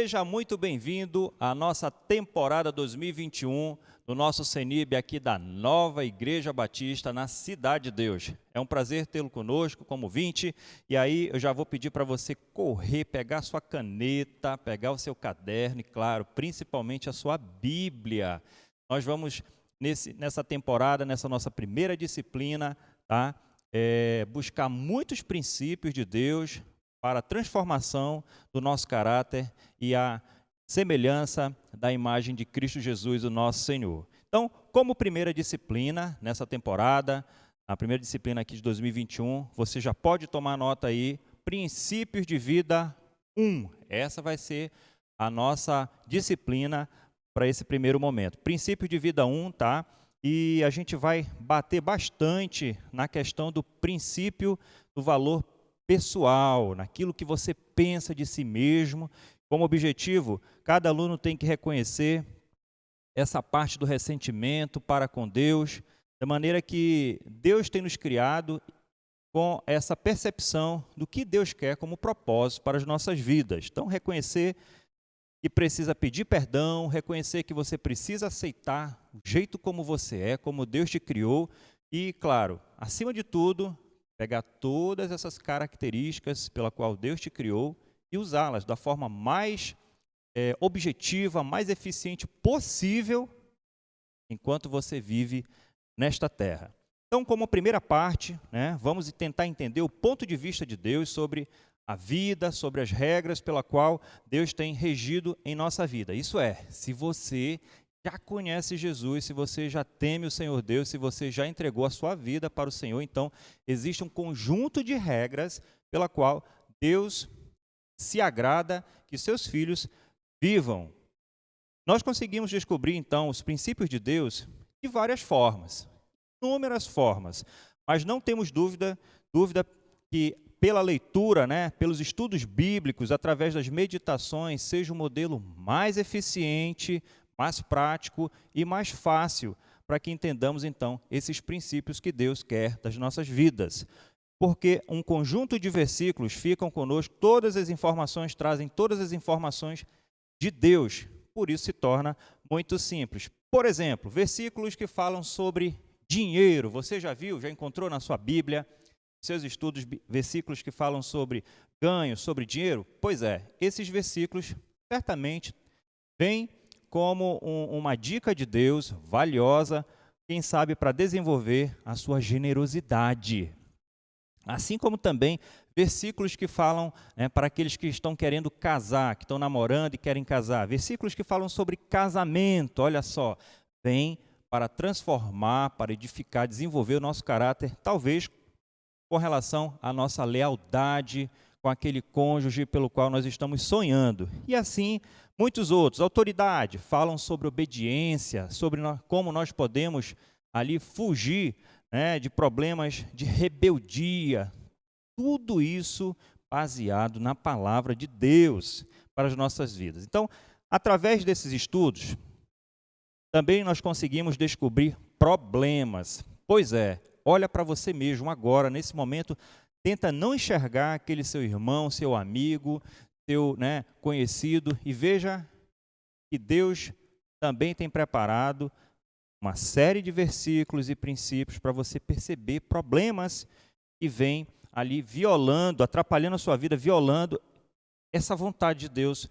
Seja muito bem-vindo à nossa temporada 2021 do nosso CENIB aqui da Nova Igreja Batista na Cidade de Deus. É um prazer tê-lo conosco como ouvinte, e aí eu já vou pedir para você correr, pegar a sua caneta, pegar o seu caderno e, claro, principalmente a sua Bíblia. Nós vamos, nessa temporada, nessa nossa primeira disciplina, tá? Buscar muitos princípios de Deus para a transformação do nosso caráter e a semelhança da imagem de Cristo Jesus, o nosso Senhor. Então, como primeira disciplina nessa temporada, a primeira disciplina aqui de 2021, você já pode tomar nota aí, Princípios de Vida 1. Essa vai ser a nossa disciplina para esse primeiro momento. Princípios de Vida 1, tá? E a gente vai bater bastante na questão do princípio do valor pessoal, naquilo que você pensa de si mesmo. Como objetivo, cada aluno tem que reconhecer essa parte do ressentimento para com Deus, de maneira que Deus tem nos criado com essa percepção do que Deus quer como propósito para as nossas vidas. Então, reconhecer que precisa pedir perdão, reconhecer que você precisa aceitar o jeito como você é, como Deus te criou e, claro, acima de tudo, pegar todas essas características pela qual Deus te criou e usá-las da forma mais objetiva, mais eficiente possível enquanto você vive nesta terra. Então, como primeira parte, vamos tentar entender o ponto de vista de Deus sobre a vida, sobre as regras pela qual Deus tem regido em nossa vida. Isso é, se você já conhece Jesus, se você já teme o Senhor Deus, se você já entregou a sua vida para o Senhor, então existe um conjunto de regras pela qual Deus se agrada que seus filhos vivam. Nós conseguimos descobrir, então, os princípios de Deus de várias formas, inúmeras formas, mas não temos dúvida que pela leitura, pelos estudos bíblicos, através das meditações, seja o modelo mais eficiente, mais prático e mais fácil para que entendamos, então, esses princípios que Deus quer das nossas vidas. Porque um conjunto de versículos ficam conosco, trazem todas as informações de Deus. Por isso se torna muito simples. Por exemplo, versículos que falam sobre dinheiro. Você já viu, já encontrou na sua Bíblia, seus estudos, versículos que falam sobre ganho, sobre dinheiro? Pois é, esses versículos certamente vêm como uma dica de Deus valiosa, quem sabe para desenvolver a sua generosidade. Assim como também versículos que falam para aqueles que estão querendo casar, que estão namorando e querem casar. Versículos que falam sobre casamento, olha só, vem para transformar, para edificar, desenvolver o nosso caráter, talvez com relação à nossa lealdade com aquele cônjuge pelo qual nós estamos sonhando. E assim, muitos outros. Autoridade, falam sobre obediência, sobre como nós podemos ali fugir de problemas de rebeldia. Tudo isso baseado na palavra de Deus para as nossas vidas. Então, através desses estudos, também nós conseguimos descobrir problemas. Pois é, olha para você mesmo agora, nesse momento, tenta não enxergar aquele seu irmão, seu amigo, seu conhecido, e veja que Deus também tem preparado uma série de versículos e princípios para você perceber problemas que vêm ali violando, atrapalhando a sua vida, violando essa vontade de Deus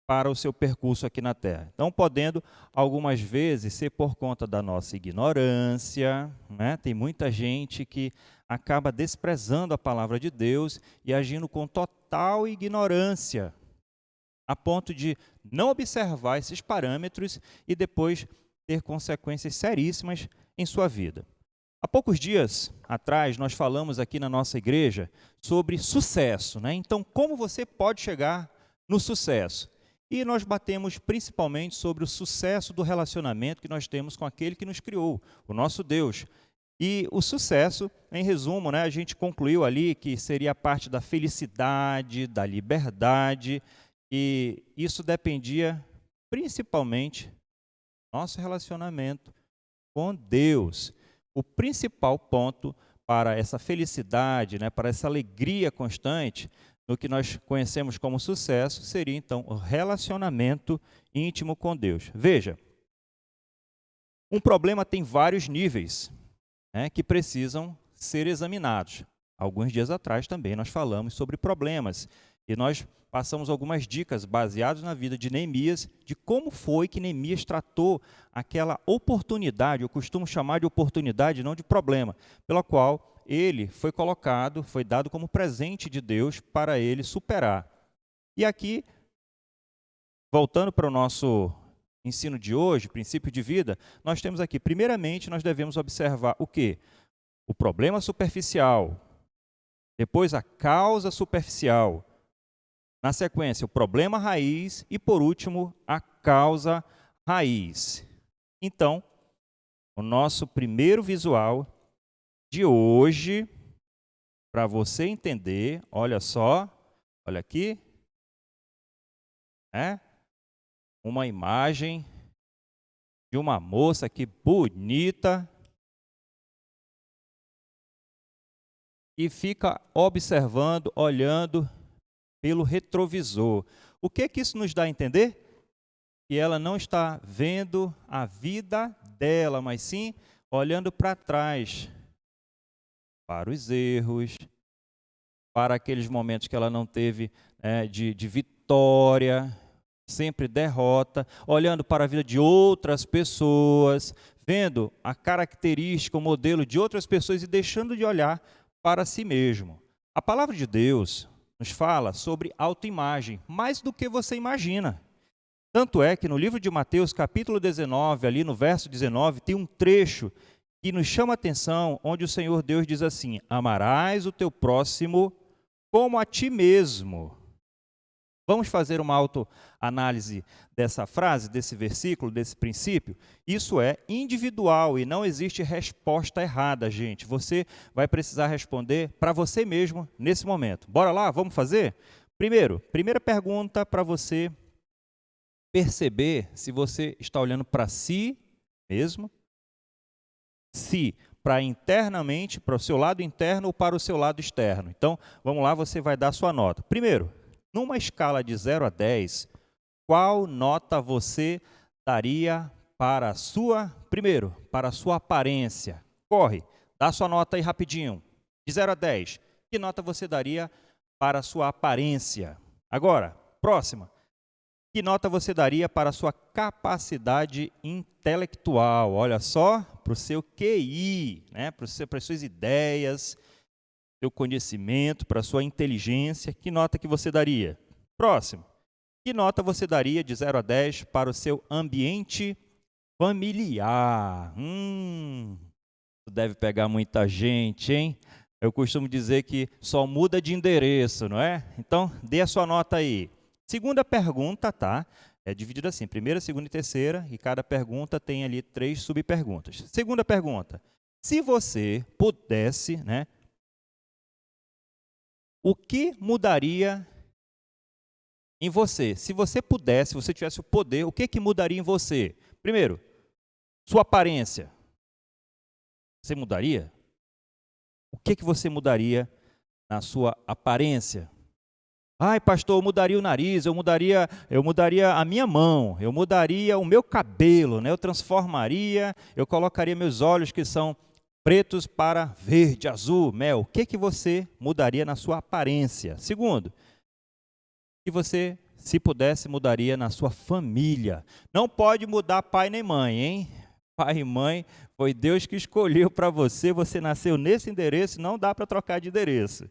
para o seu percurso aqui na Terra. Então, podendo algumas vezes ser por conta da nossa ignorância, tem muita gente que acaba desprezando a palavra de Deus e agindo com total ignorância, a ponto de não observar esses parâmetros e depois ter consequências seríssimas em sua vida. Há poucos dias atrás, nós falamos aqui na nossa igreja sobre sucesso, Então, como você pode chegar no sucesso? E nós batemos principalmente sobre o sucesso do relacionamento que nós temos com aquele que nos criou, o nosso Deus. E o sucesso, em resumo, a gente concluiu ali que seria a parte da felicidade, da liberdade, e isso dependia principalmente do nosso relacionamento com Deus. O principal ponto para essa felicidade, para essa alegria constante, no que nós conhecemos como sucesso, seria então o relacionamento íntimo com Deus. Veja, um problema tem vários níveis, né, que precisam ser examinados. Alguns dias atrás também nós falamos sobre problemas e nós passamos algumas dicas baseadas na vida de Neemias, de como foi que Neemias tratou aquela oportunidade, eu costumo chamar de oportunidade, não de problema, pela qual ele foi colocado, foi dado como presente de Deus para ele superar. E aqui, voltando para o nosso ensino de hoje, princípio de vida, nós temos aqui, primeiramente, nós devemos observar o quê? O problema superficial, depois a causa superficial, na sequência, o problema raiz e, por último, a causa raiz. Então, o nosso primeiro visual de hoje, para você entender, olha só, olha aqui, uma imagem de uma moça aqui bonita e fica observando, olhando pelo retrovisor. O que isso nos dá a entender? Que ela não está vendo a vida dela, mas sim olhando para trás, para os erros, para aqueles momentos que ela não teve de vitória, sempre derrota, olhando para a vida de outras pessoas, vendo a característica, o modelo de outras pessoas e deixando de olhar para si mesmo. A palavra de Deus nos fala sobre autoimagem, mais do que você imagina. Tanto é que no livro de Mateus, capítulo 19, ali no verso 19, tem um trecho que nos chama a atenção, onde o Senhor Deus diz assim: amarás o teu próximo como a ti mesmo. Vamos fazer uma autoanálise dessa frase, desse versículo, desse princípio? Isso é individual e não existe resposta errada, gente. Você vai precisar responder para você mesmo nesse momento. Bora lá, vamos fazer? Primeira pergunta para você perceber se você está olhando para si mesmo, se para internamente, para o seu lado interno ou para o seu lado externo. Então, vamos lá, você vai dar a sua nota. Primeiro, numa escala de 0 a 10, qual nota você daria para a sua, primeiro, para a sua aparência? Corre, dá a sua nota aí rapidinho. De 0 a 10, que nota você daria para a sua aparência? Agora, próxima. Que nota você daria para a sua capacidade intelectual? Olha só, para o seu QI, né? Para as suas ideias, seu conhecimento, para a sua inteligência. Que nota que você daria? Próximo. Que nota você daria de 0 a 10 para o seu ambiente familiar? Isso deve pegar muita gente, hein? Eu costumo dizer que só muda de endereço, não é? Então, dê a sua nota aí. Segunda pergunta, tá? É dividida assim, primeira, segunda e terceira, e cada pergunta tem ali 3 subperguntas. Segunda pergunta, se você pudesse, né? O que mudaria em você? Se você pudesse, se você tivesse o poder, o que mudaria em você? Primeiro, sua aparência. Você mudaria? O que você mudaria na sua aparência? Ai, pastor, eu mudaria o nariz, eu mudaria a minha mão, eu mudaria o meu cabelo, né? Eu transformaria, eu colocaria meus olhos que são pretos para verde, azul, mel. O que você mudaria na sua aparência? Segundo, que você, se pudesse, mudaria na sua família. Não pode mudar pai nem mãe, hein? Pai e mãe, foi Deus que escolheu para você, você nasceu nesse endereço, não dá para trocar de endereço.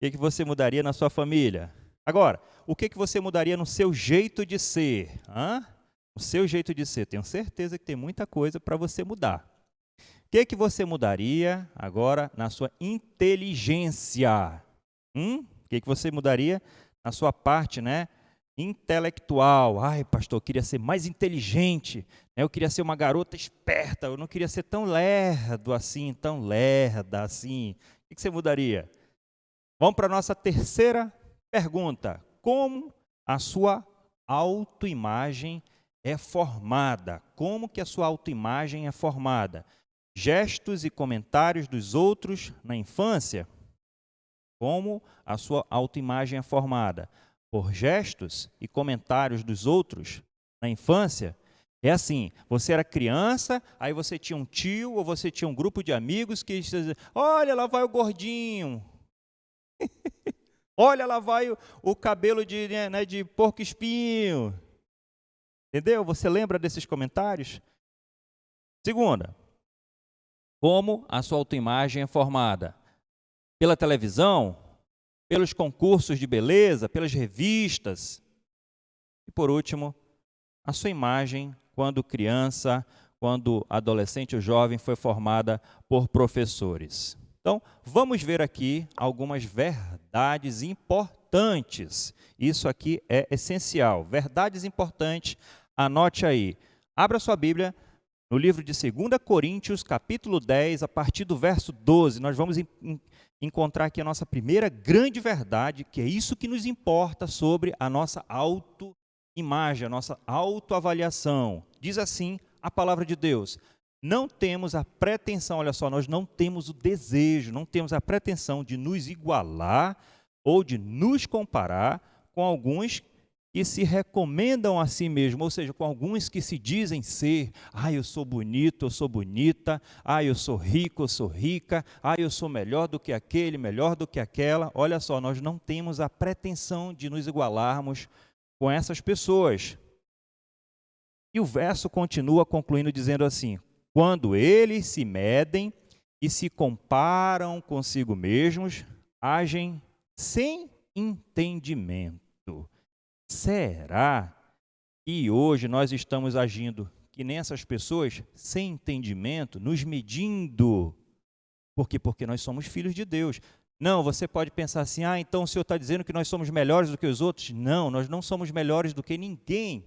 O que você mudaria na sua família? Agora, o que você mudaria no seu jeito de ser? O seu jeito de ser. Tenho certeza que tem muita coisa para você mudar. O que você mudaria agora na sua inteligência? O que você mudaria na sua parte, né, intelectual? Ai, pastor, eu queria ser mais inteligente, né? Eu queria ser uma garota esperta, eu não queria ser tão lerdo assim, tão lerda assim. O que você mudaria? Vamos para a nossa terceira pergunta. Como a sua autoimagem é formada? Como que a sua autoimagem é formada? Gestos e comentários dos outros na infância? Como a sua autoimagem é formada? Por gestos e comentários dos outros na infância? É assim, você era criança, aí você tinha um tio ou você tinha um grupo de amigos que diziam, olha, lá vai o gordinho. Olha, lá vai o cabelo de porco-espinho. Entendeu? Você lembra desses comentários? Segunda, como a sua autoimagem é formada? Pela televisão, pelos concursos de beleza, pelas revistas. E por último, a sua imagem quando criança, quando adolescente ou jovem foi formada por professores. Então, vamos ver aqui algumas verdades importantes. Isso aqui é essencial. Verdades importantes, anote aí. Abra sua Bíblia no livro de 2 Coríntios, capítulo 10, a partir do verso 12. Nós vamos encontrar aqui a nossa primeira grande verdade, que é isso que nos importa sobre a nossa autoimagem, a nossa autoavaliação. Diz assim a palavra de Deus: não temos a pretensão, olha só, nós não temos o desejo, não temos a pretensão de nos igualar ou de nos comparar com alguns que se recomendam a si mesmos, ou seja, com alguns que se dizem ser, eu sou bonito, eu sou bonita, eu sou rico, eu sou rica, eu sou melhor do que aquele, melhor do que aquela. Olha só, nós não temos a pretensão de nos igualarmos com essas pessoas. E o verso continua concluindo dizendo assim: quando eles se medem e se comparam consigo mesmos, agem sem entendimento. Será que hoje nós estamos agindo que nem essas pessoas, sem entendimento, nos medindo? Por quê? Porque nós somos filhos de Deus. Não, você pode pensar assim, então o Senhor está dizendo que nós somos melhores do que os outros? Não, nós não somos melhores do que ninguém.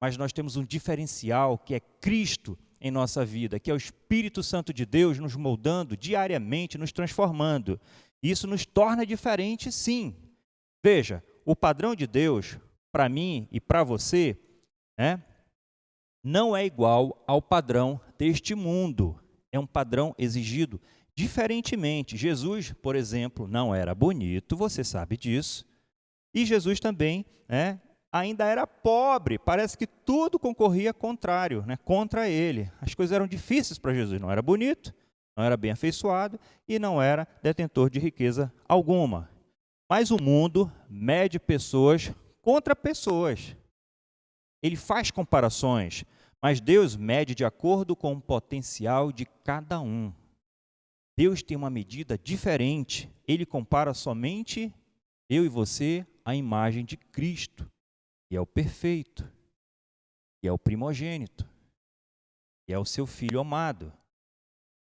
Mas nós temos um diferencial, que é Cristo em nossa vida, que é o Espírito Santo de Deus nos moldando diariamente, nos transformando. Isso nos torna diferentes, sim. Veja, o padrão de Deus, para mim e para você, não é igual ao padrão deste mundo. É um padrão exigido diferentemente. Jesus, por exemplo, não era bonito, você sabe disso. E Jesus também, ainda era pobre, parece que tudo concorria contrário, contra ele. As coisas eram difíceis para Jesus, não era bonito, não era bem afeiçoado e não era detentor de riqueza alguma. Mas o mundo mede pessoas contra pessoas. Ele faz comparações, mas Deus mede de acordo com o potencial de cada um. Deus tem uma medida diferente. Ele compara somente eu e você à imagem de Cristo. E é o perfeito, e é o primogênito, e é o seu Filho amado.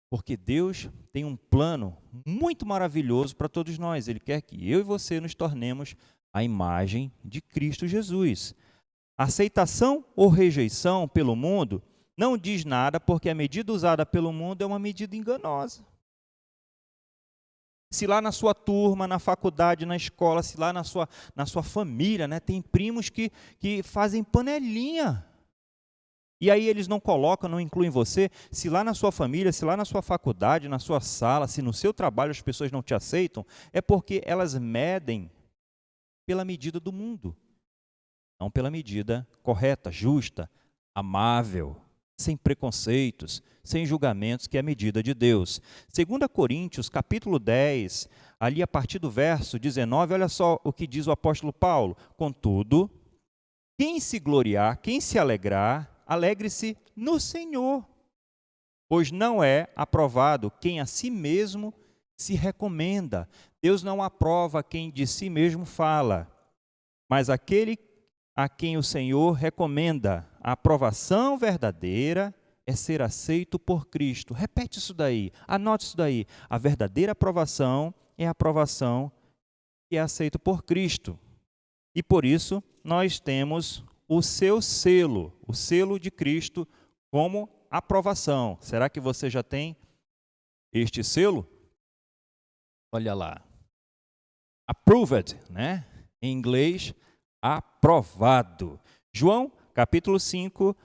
Porque Deus tem um plano muito maravilhoso para todos nós. Ele quer que eu e você nos tornemos a imagem de Cristo Jesus. Aceitação ou rejeição pelo mundo não diz nada, porque a medida usada pelo mundo é uma medida enganosa. Se lá na sua turma, na faculdade, na escola, se lá na sua família, tem primos que fazem panelinha. E aí eles não colocam, não incluem você. Se lá na sua família, se lá na sua faculdade, na sua sala, se no seu trabalho as pessoas não te aceitam, é porque elas medem pela medida do mundo. Não pela medida correta, justa, amável, sem preconceitos, sem julgamentos, que é a medida de Deus. 2 Coríntios, capítulo 10, ali a partir do verso 19, olha só o que diz o apóstolo Paulo. Contudo, quem se gloriar, quem se alegrar, alegre-se no Senhor, pois não é aprovado quem a si mesmo se recomenda. Deus não aprova quem de si mesmo fala, mas aquele a quem o Senhor recomenda. A aprovação verdadeira é ser aceito por Cristo. Repete isso daí, anote isso daí. A verdadeira aprovação é a aprovação que é aceita por Cristo. E por isso nós temos o seu selo, o selo de Cristo como aprovação. Será que você já tem este selo? Olha lá. Approved, Em inglês, aprovado. João, capítulo 5,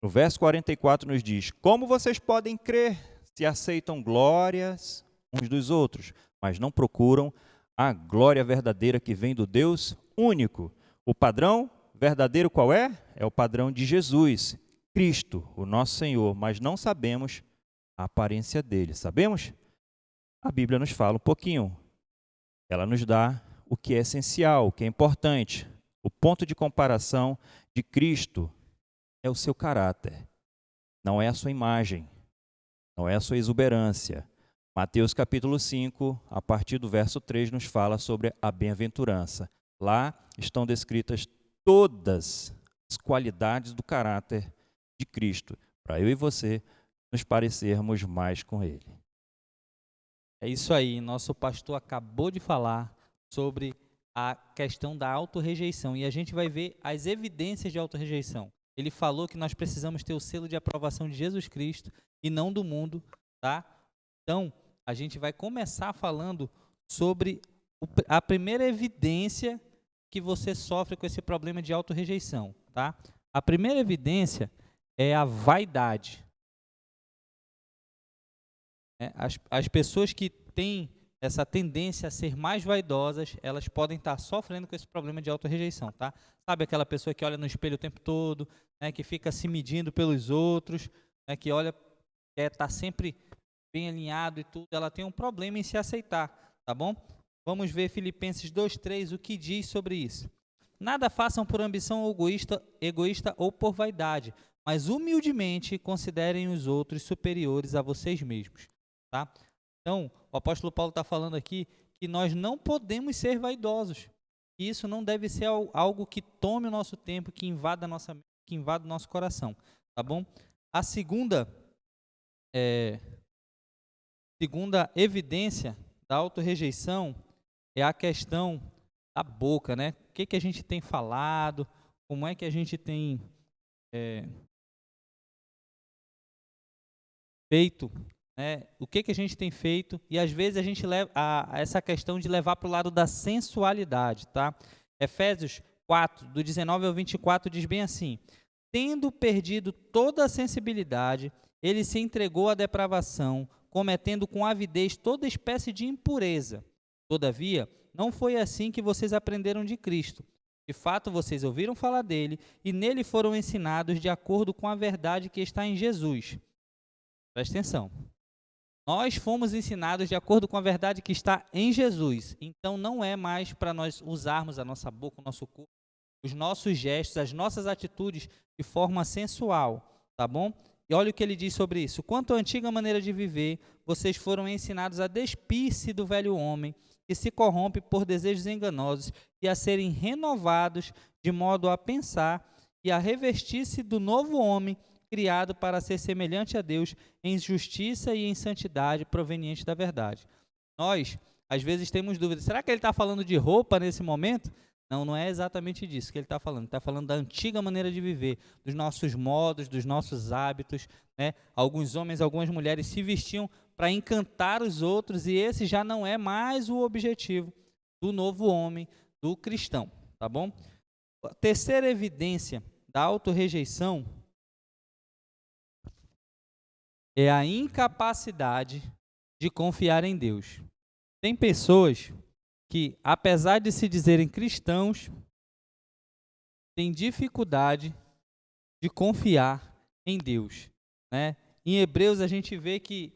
no verso 44, nos diz: como vocês podem crer se aceitam glórias uns dos outros, mas não procuram a glória verdadeira que vem do Deus único. O padrão verdadeiro qual é? É o padrão de Jesus, Cristo, o nosso Senhor, mas não sabemos a aparência dele. Sabemos? A Bíblia nos fala um pouquinho. Ela nos dá o que é essencial, o que é importante. O ponto de comparação de Cristo é o seu caráter, não é a sua imagem, não é a sua exuberância. Mateus capítulo 5, a partir do verso 3, nos fala sobre a bem-aventurança. Lá estão descritas todas as qualidades do caráter de Cristo, para eu e você nos parecermos mais com Ele. É isso aí, nosso pastor acabou de falar sobre a questão da autorrejeição e a gente vai ver as evidências de autorrejeição. Ele falou que nós precisamos ter o selo de aprovação de Jesus Cristo e não do mundo, tá? Então, a gente vai começar falando sobre a primeira evidência que você sofre com esse problema de autorrejeição, tá? A primeira evidência é a vaidade. As pessoas que têm essa tendência a ser mais vaidosas, elas podem estar sofrendo com esse problema de autorrejeição, tá? Sabe aquela pessoa que olha no espelho o tempo todo, né, que fica se medindo pelos outros, né, que olha, quer estar sempre bem alinhado e tudo, ela tem um problema em se aceitar, tá bom? Vamos ver Filipenses 2:3, o que diz sobre isso. Nada façam por ambição egoísta ou por vaidade, mas humildemente considerem os outros superiores a vocês mesmos, tá? Então, o apóstolo Paulo está falando aqui que nós não podemos ser vaidosos. E isso não deve ser algo que tome o nosso tempo, que invada a nossa mente, que invada o nosso coração, tá bom? A segunda evidência da autorrejeição é a questão da boca, né? O que a gente tem falado, como é que a gente tem feito, né? O que a gente tem feito, e às vezes a gente leva a essa questão de levar para o lado da sensualidade, tá? Efésios 4, do 19 ao 24, diz bem assim: tendo perdido toda a sensibilidade, ele se entregou à depravação, cometendo com avidez toda espécie de impureza. Todavia, não foi assim que vocês aprenderam de Cristo. De fato, vocês ouviram falar dele e nele foram ensinados de acordo com a verdade que está em Jesus. Presta atenção. Nós fomos ensinados de acordo com a verdade que está em Jesus. Então, não é mais para nós usarmos a nossa boca, o nosso corpo, os nossos gestos, as nossas atitudes de forma sensual, tá bom? E olha o que ele diz sobre isso. Quanto à antiga maneira de viver, vocês foram ensinados a despir-se do velho homem, que se corrompe por desejos enganosos, e a serem renovados de modo a pensar e a revestir-se do novo homem, criado para ser semelhante a Deus em justiça e em santidade proveniente da verdade. Nós, às vezes, temos dúvidas. Será que ele está falando de roupa nesse momento? Não, não é exatamente disso que ele está falando. Ele está falando da antiga maneira de viver, dos nossos modos, dos nossos hábitos, né? Alguns homens, algumas mulheres se vestiam para encantar os outros e esse já não é mais o objetivo do novo homem, do cristão, tá bom? A terceira evidência da autorrejeição é a incapacidade de confiar em Deus. Tem pessoas que, apesar de se dizerem cristãos, têm dificuldade de confiar em Deus, né? Em Hebreus a gente vê que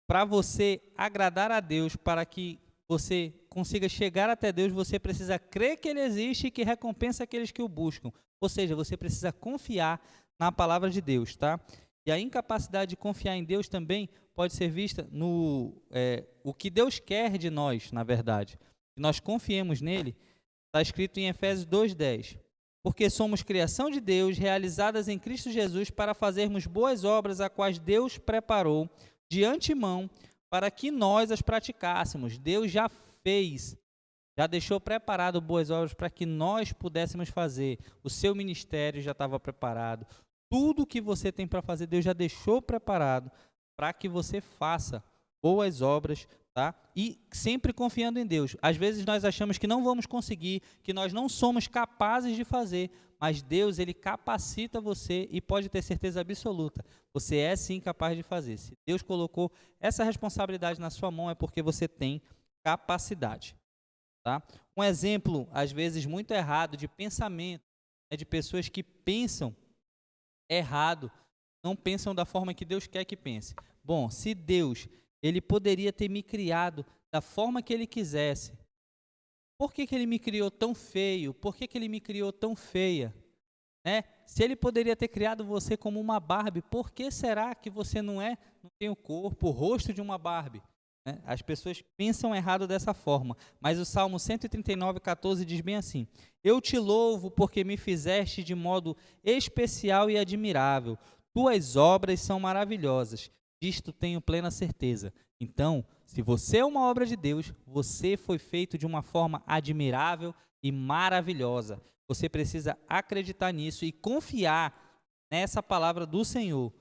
para você agradar a Deus, para que você consiga chegar até Deus, você precisa crer que Ele existe e que recompensa aqueles que o buscam. Ou seja, você precisa confiar na palavra de Deus, tá? E a incapacidade de confiar em Deus também pode ser vista no o que Deus quer de nós, na verdade. Que nós confiemos nele, está escrito em Efésios 2:10. Porque somos criação de Deus, realizadas em Cristo Jesus, para fazermos boas obras, a quais Deus preparou de antemão, para que nós as praticássemos. Deus já fez, já deixou preparado boas obras para que nós pudéssemos fazer. O seu ministério já estava preparado. Tudo que você tem para fazer, Deus já deixou preparado para que você faça boas obras, tá? E sempre confiando em Deus. Às vezes nós achamos que não vamos conseguir, que nós não somos capazes de fazer, mas Deus, ele capacita você e pode ter certeza absoluta, você é sim capaz de fazer. Se Deus colocou essa responsabilidade na sua mão, é porque você tem capacidade, tá? Um exemplo, às vezes, muito errado de pensamento, é de pessoas que pensam errado, não pensam da forma que Deus quer que pense. Bom, se Deus, ele poderia ter me criado da forma que ele quisesse, por que ele me criou tão feio? Por que ele me criou tão feia? Né? Se ele poderia ter criado você como uma Barbie, por que será que você não tem o corpo, o rosto de uma Barbie? Né? As pessoas pensam errado dessa forma, mas o Salmo 139:14 diz bem assim: eu te louvo porque me fizeste de modo especial e admirável, tuas obras são maravilhosas, disto tenho plena certeza. Então, se você é uma obra de Deus, você foi feito de uma forma admirável e maravilhosa. Você precisa acreditar nisso e confiar nessa palavra do Senhor,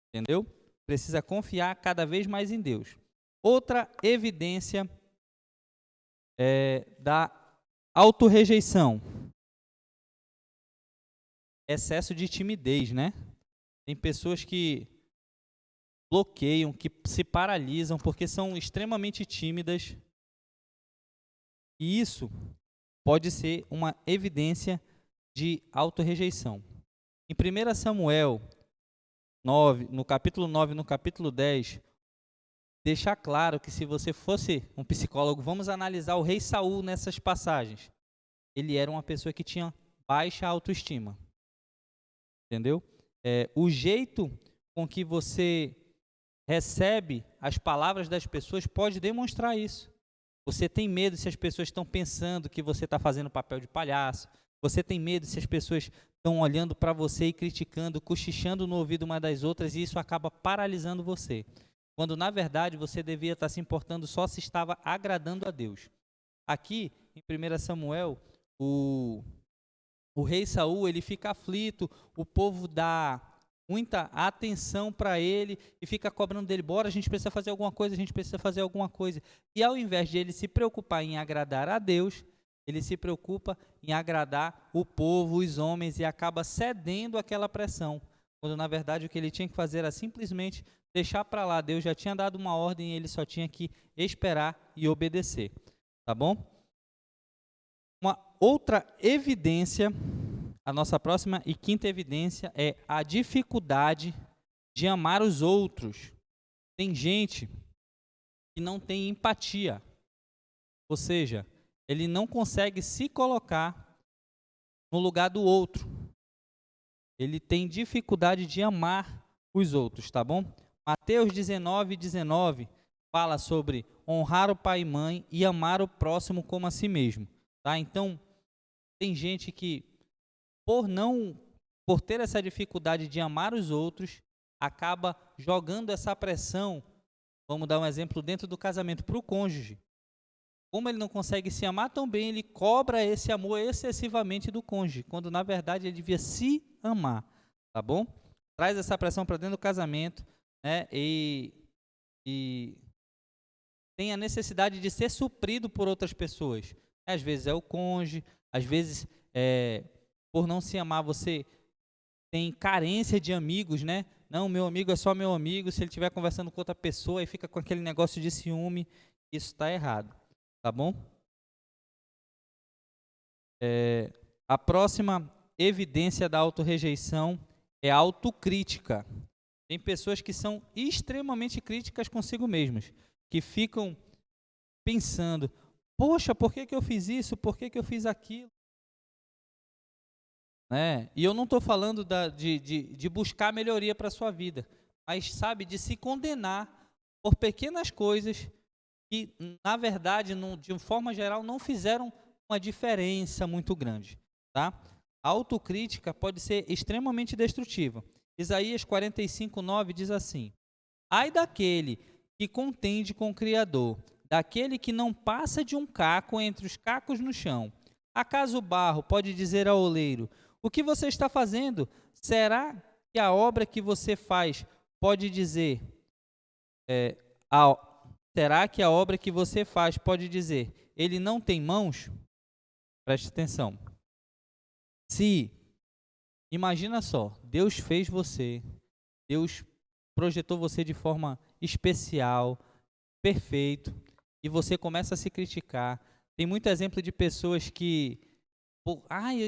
entendeu? Precisa confiar cada vez mais em Deus. Outra evidência da autorrejeição: excesso de timidez, né? Tem pessoas que bloqueiam, que se paralisam porque são extremamente tímidas. E isso pode ser uma evidência de autorrejeição. Em 1 Samuel 9, no capítulo 9 e no capítulo 10, deixar claro que se você fosse um psicólogo, vamos analisar o rei Saul nessas passagens. Ele era uma pessoa que tinha baixa autoestima. Entendeu? O jeito com que você recebe as palavras das pessoas pode demonstrar isso. Você tem medo se as pessoas estão pensando que você está fazendo papel de palhaço. Você tem medo se as pessoas estão olhando para você e criticando, cochichando no ouvido uma das outras, e isso acaba paralisando você. Quando, na verdade, você devia estar se importando só se estava agradando a Deus. Aqui, em 1 Samuel, o rei Saul, ele fica aflito, o povo dá muita atenção para ele e fica cobrando dele: bora, a gente precisa fazer alguma coisa, a gente precisa fazer alguma coisa. E ao invés de ele se preocupar em agradar a Deus, ele se preocupa em agradar o povo, os homens, e acaba cedendo àquela pressão, quando na verdade o que ele tinha que fazer era simplesmente deixar para lá. Deus já tinha dado uma ordem e ele só tinha que esperar e obedecer, tá bom? Uma outra evidência, a nossa próxima e quinta evidência, é a dificuldade de amar os outros. Tem gente que não tem empatia, ou seja, ele não consegue se colocar no lugar do outro. Ele tem dificuldade de amar os outros, tá bom? Mateus 19:19 fala sobre honrar o pai e mãe e amar o próximo como a si mesmo, tá? Então, tem gente que por ter essa dificuldade de amar os outros, acaba jogando essa pressão, vamos dar um exemplo, dentro do casamento, para o cônjuge. Como ele não consegue se amar tão bem, ele cobra esse amor excessivamente do cônjuge, quando na verdade ele devia se amar, tá bom? Traz essa pressão para dentro do casamento, né? E tem a necessidade de ser suprido por outras pessoas. Às vezes é o cônjuge, às vezes por não se amar você tem carência de amigos, né? Não, meu amigo é só meu amigo, se ele estiver conversando com outra pessoa e fica com aquele negócio de ciúme, isso está errado, tá bom? A próxima evidência da autorrejeição é a autocrítica. Tem pessoas que são extremamente críticas consigo mesmas, que ficam pensando: poxa, por que eu fiz isso? Por que eu fiz aquilo? E eu não estou falando de buscar melhoria para a sua vida, mas, sabe, de se condenar por pequenas coisas que, na verdade, de forma geral, não fizeram uma diferença muito grande, tá? A autocrítica pode ser extremamente destrutiva. Isaías 45:9 diz assim: ai daquele que contende com o Criador, daquele que não passa de um caco entre os cacos no chão. Acaso o barro pode dizer ao oleiro: o que você está fazendo? Será que a obra que você faz pode dizer Será que a obra que você faz pode dizer, ele não tem mãos? Preste atenção. Se, imagina só, Deus fez você, Deus projetou você de forma especial, perfeito, e você começa a se criticar. Tem muito exemplo de pessoas que,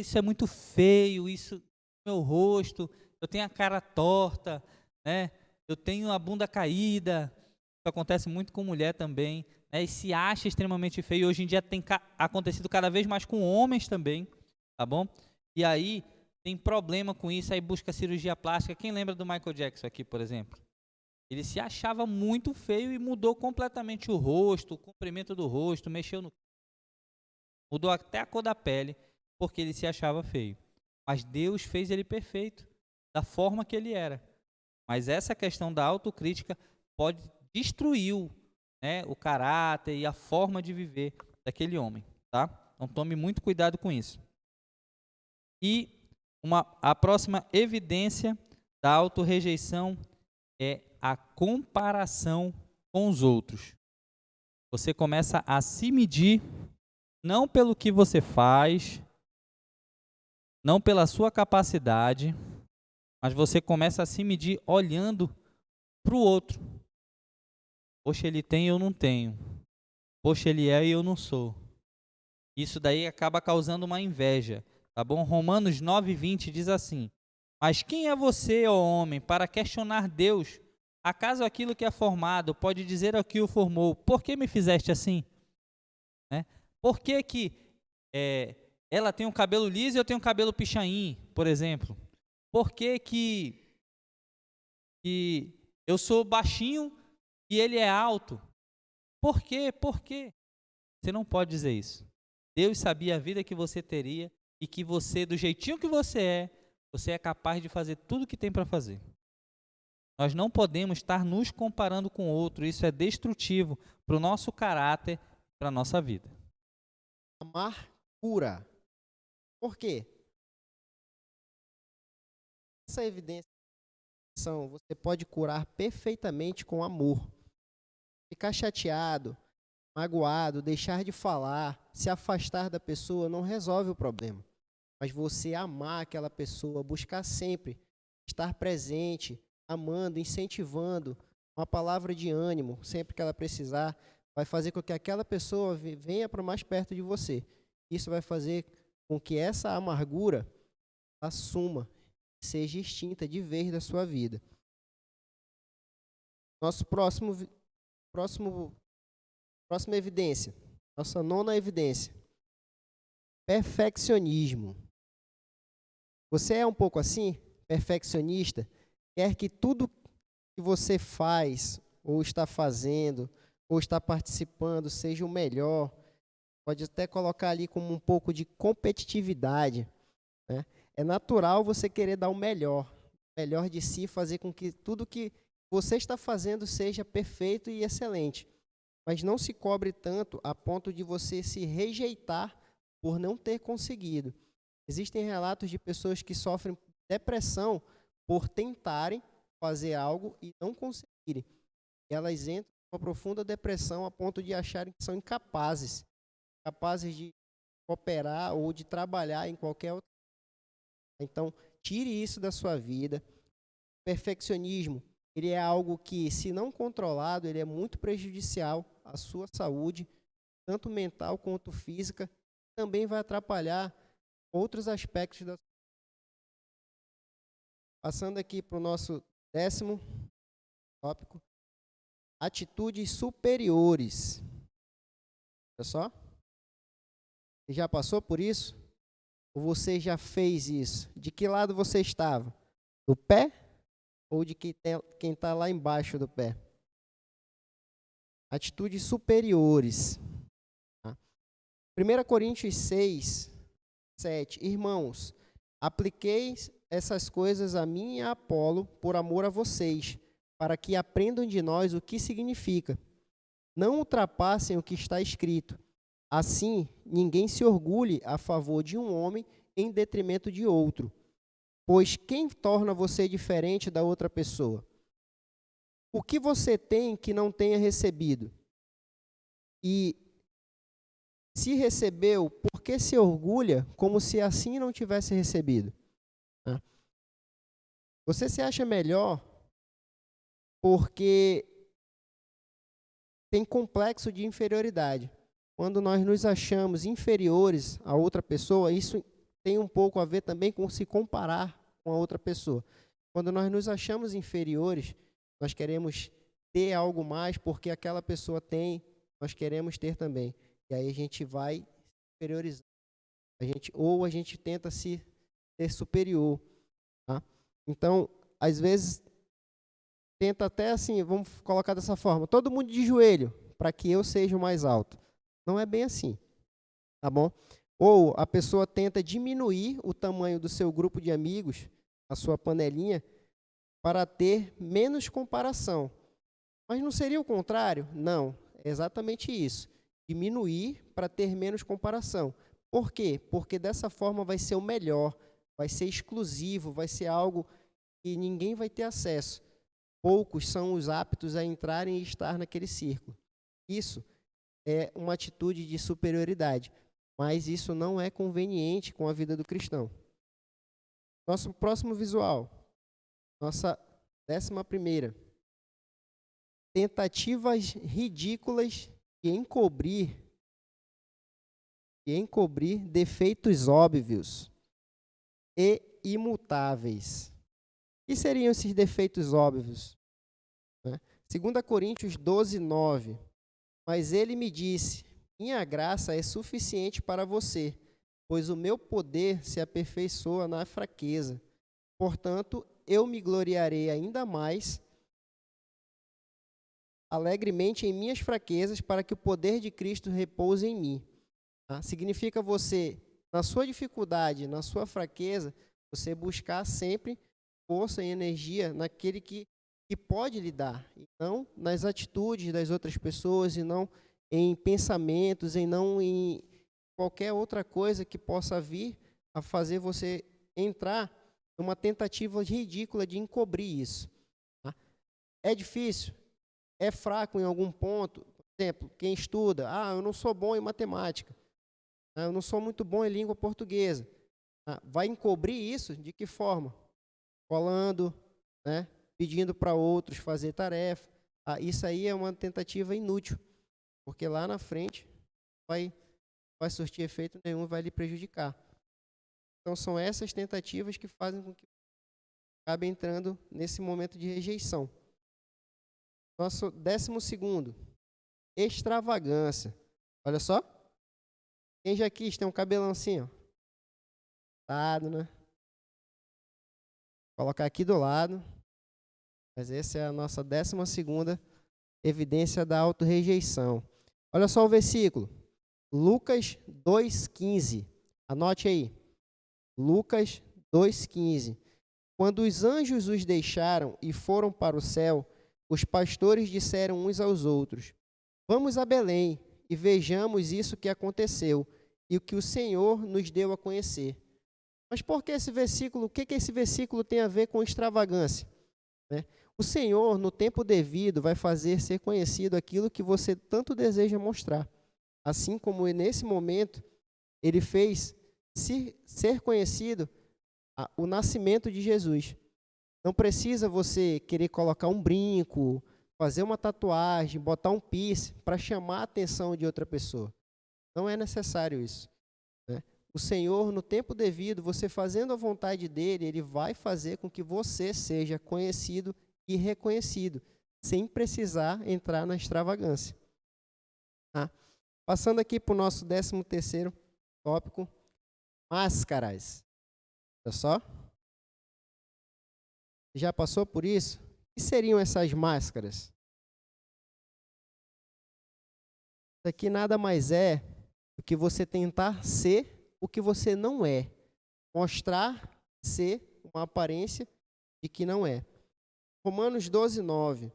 isso é muito feio, isso, meu rosto, eu tenho a cara torta, né? Eu tenho a bunda caída. Isso acontece muito com mulher também, né? E se acha extremamente feio. Hoje em dia tem acontecido cada vez mais com homens também, tá bom? E aí tem problema com isso, aí busca cirurgia plástica. Quem lembra do Michael Jackson aqui, por exemplo? Ele se achava muito feio e mudou completamente o rosto, o comprimento do rosto, mudou até a cor da pele, porque ele se achava feio. Mas Deus fez ele perfeito, da forma que ele era. Mas essa questão da autocrítica pode destruir o caráter e a forma de viver daquele homem, tá? Então tome muito cuidado com isso. E a próxima evidência da autorrejeição é a comparação com os outros. Você começa a se medir não pelo que você faz, não pela sua capacidade, mas você começa a se medir olhando para o outro. Poxa, ele tem e eu não tenho. Poxa, ele é e eu não sou. Isso daí acaba causando uma inveja, tá bom? Romanos 9:20 diz assim: mas quem é você, ó homem, para questionar Deus? Acaso aquilo que é formado pode dizer ao que o formou, por que me fizeste assim? Né? Por que ela tem um cabelo liso e eu tenho um cabelo pichain, por exemplo? Por que eu sou baixinho e ele é alto? Por quê? Por quê? Você não pode dizer isso. Deus sabia a vida que você teria e que você, do jeitinho que você é capaz de fazer tudo o que tem para fazer. Nós não podemos estar nos comparando com o outro, isso é destrutivo para o nosso caráter, para a nossa vida. Amar cura. Por quê? Essa evidência você pode curar perfeitamente com amor. Ficar chateado, magoado, deixar de falar, se afastar da pessoa não resolve o problema. Mas você amar aquela pessoa, buscar sempre estar presente, amando, incentivando, uma palavra de ânimo, sempre que ela precisar, vai fazer com que aquela pessoa venha para mais perto de você. Isso vai fazer com que essa amargura assuma, seja extinta de vez da sua vida. Nossa próxima evidência, nossa nona evidência, perfeccionismo. Você é um pouco assim, perfeccionista? Quer que tudo que você faz, ou está fazendo, ou está participando, seja o melhor. Pode até colocar ali como um pouco de competitividade, né? É natural você querer dar o melhor de si, fazer com que tudo que você está fazendo seja perfeito e excelente. Mas não se cobre tanto a ponto de você se rejeitar por não ter conseguido. Existem relatos de pessoas que sofrem depressão por tentarem fazer algo e não conseguirem. E elas entram em uma profunda depressão a ponto de acharem que são incapazes de cooperar ou de trabalhar em qualquer outra. Então, tire isso da sua vida. Perfeccionismo, ele é algo que, se não controlado, ele é muito prejudicial à sua saúde, tanto mental quanto física. Também vai atrapalhar outros aspectos da sua vida. Passando aqui para o nosso 10º tópico, atitudes superiores. Olha só. Você já passou por isso? Ou você já fez isso? De que lado você estava? Do pé ou de quem está lá embaixo do pé? Atitudes superiores. 1 Coríntios 6, 7. Irmãos, apliqueis essas coisas a mim e a Apolo por amor a vocês, para que aprendam de nós o que significa. Não ultrapassem o que está escrito. Assim, ninguém se orgulhe a favor de um homem em detrimento de outro. Pois quem torna você diferente da outra pessoa? O que você tem que não tenha recebido? E se recebeu, por que se orgulha como se assim não tivesse recebido? Né? Você se acha melhor porque tem complexo de inferioridade. Quando nós nos achamos inferiores a outra pessoa, isso tem um pouco a ver também com se comparar com a outra pessoa. Quando nós nos achamos inferiores, nós queremos ter algo mais porque aquela pessoa tem, nós queremos ter também. E aí a gente vai superiorizar. Ou a gente tenta se ser superior. Tá? Então, às vezes, tenta até assim, vamos colocar dessa forma, todo mundo de joelho, para que eu seja o mais alto. Não é bem assim, tá bom? Ou a pessoa tenta diminuir o tamanho do seu grupo de amigos, a sua panelinha, para ter menos comparação. Mas não seria o contrário? Não, é exatamente isso. Diminuir para ter menos comparação. Por quê? Porque dessa forma vai ser o melhor, vai ser exclusivo, vai ser algo que ninguém vai ter acesso. Poucos são os aptos a entrarem e estar naquele círculo. Isso é uma atitude de superioridade, mas isso não é conveniente com a vida do cristão. Nosso próximo visual, nossa 11ª. Tentativas ridículas de encobrir defeitos óbvios e imutáveis. O que seriam esses defeitos óbvios? 2 Coríntios 12, 9. Mas ele me disse, minha graça é suficiente para você, pois o meu poder se aperfeiçoa na fraqueza. Portanto, eu me gloriarei ainda mais alegremente em minhas fraquezas, para que o poder de Cristo repouse em mim. Tá? Significa você, na sua dificuldade, na sua fraqueza, você buscar sempre força e energia naquele que pode lhe dar, e não nas atitudes das outras pessoas, e não em pensamentos, e não em qualquer outra coisa que possa vir a fazer você entrar numa tentativa ridícula de encobrir isso. Tá? É difícil? É fraco em algum ponto? Por exemplo, quem estuda, eu não sou bom em matemática, eu não sou muito bom em língua portuguesa. Vai encobrir isso de que forma? Colando, né? Pedindo para outros fazer tarefa. Isso aí é uma tentativa inútil, porque lá na frente vai surtir efeito nenhum, vai lhe prejudicar. Então, são essas tentativas que fazem com que acabe entrando nesse momento de rejeição. Nosso 12º, extravagância. Olha só. Quem já quis ter um cabelão assim, ó? Dado, né? Vou colocar aqui do lado. Mas essa é a nossa 12ª evidência da autorrejeição. Olha só o versículo. Lucas 2,15. Anote aí. Lucas 2,15. Quando os anjos os deixaram e foram para o céu, os pastores disseram uns aos outros, vamos a Belém e vejamos isso que aconteceu e o que o Senhor nos deu a conhecer. Mas por que esse versículo? O que esse versículo tem a ver com extravagância? Né? O Senhor, no tempo devido, vai fazer ser conhecido aquilo que você tanto deseja mostrar. Assim como nesse momento, ele fez ser conhecido o nascimento de Jesus. Não precisa você querer colocar um brinco, fazer uma tatuagem, botar um piercing para chamar a atenção de outra pessoa. Não é necessário isso. Né? O Senhor, no tempo devido, você fazendo a vontade dele, ele vai fazer com que você seja conhecido e reconhecido, sem precisar entrar na extravagância. Passando aqui para o nosso 13º tópico, máscaras. Olha só. Já passou por isso? O que seriam essas máscaras? Isso aqui nada mais é do que você tentar ser o que você não é. Mostrar ser uma aparência de que não é. Romanos 12, 9.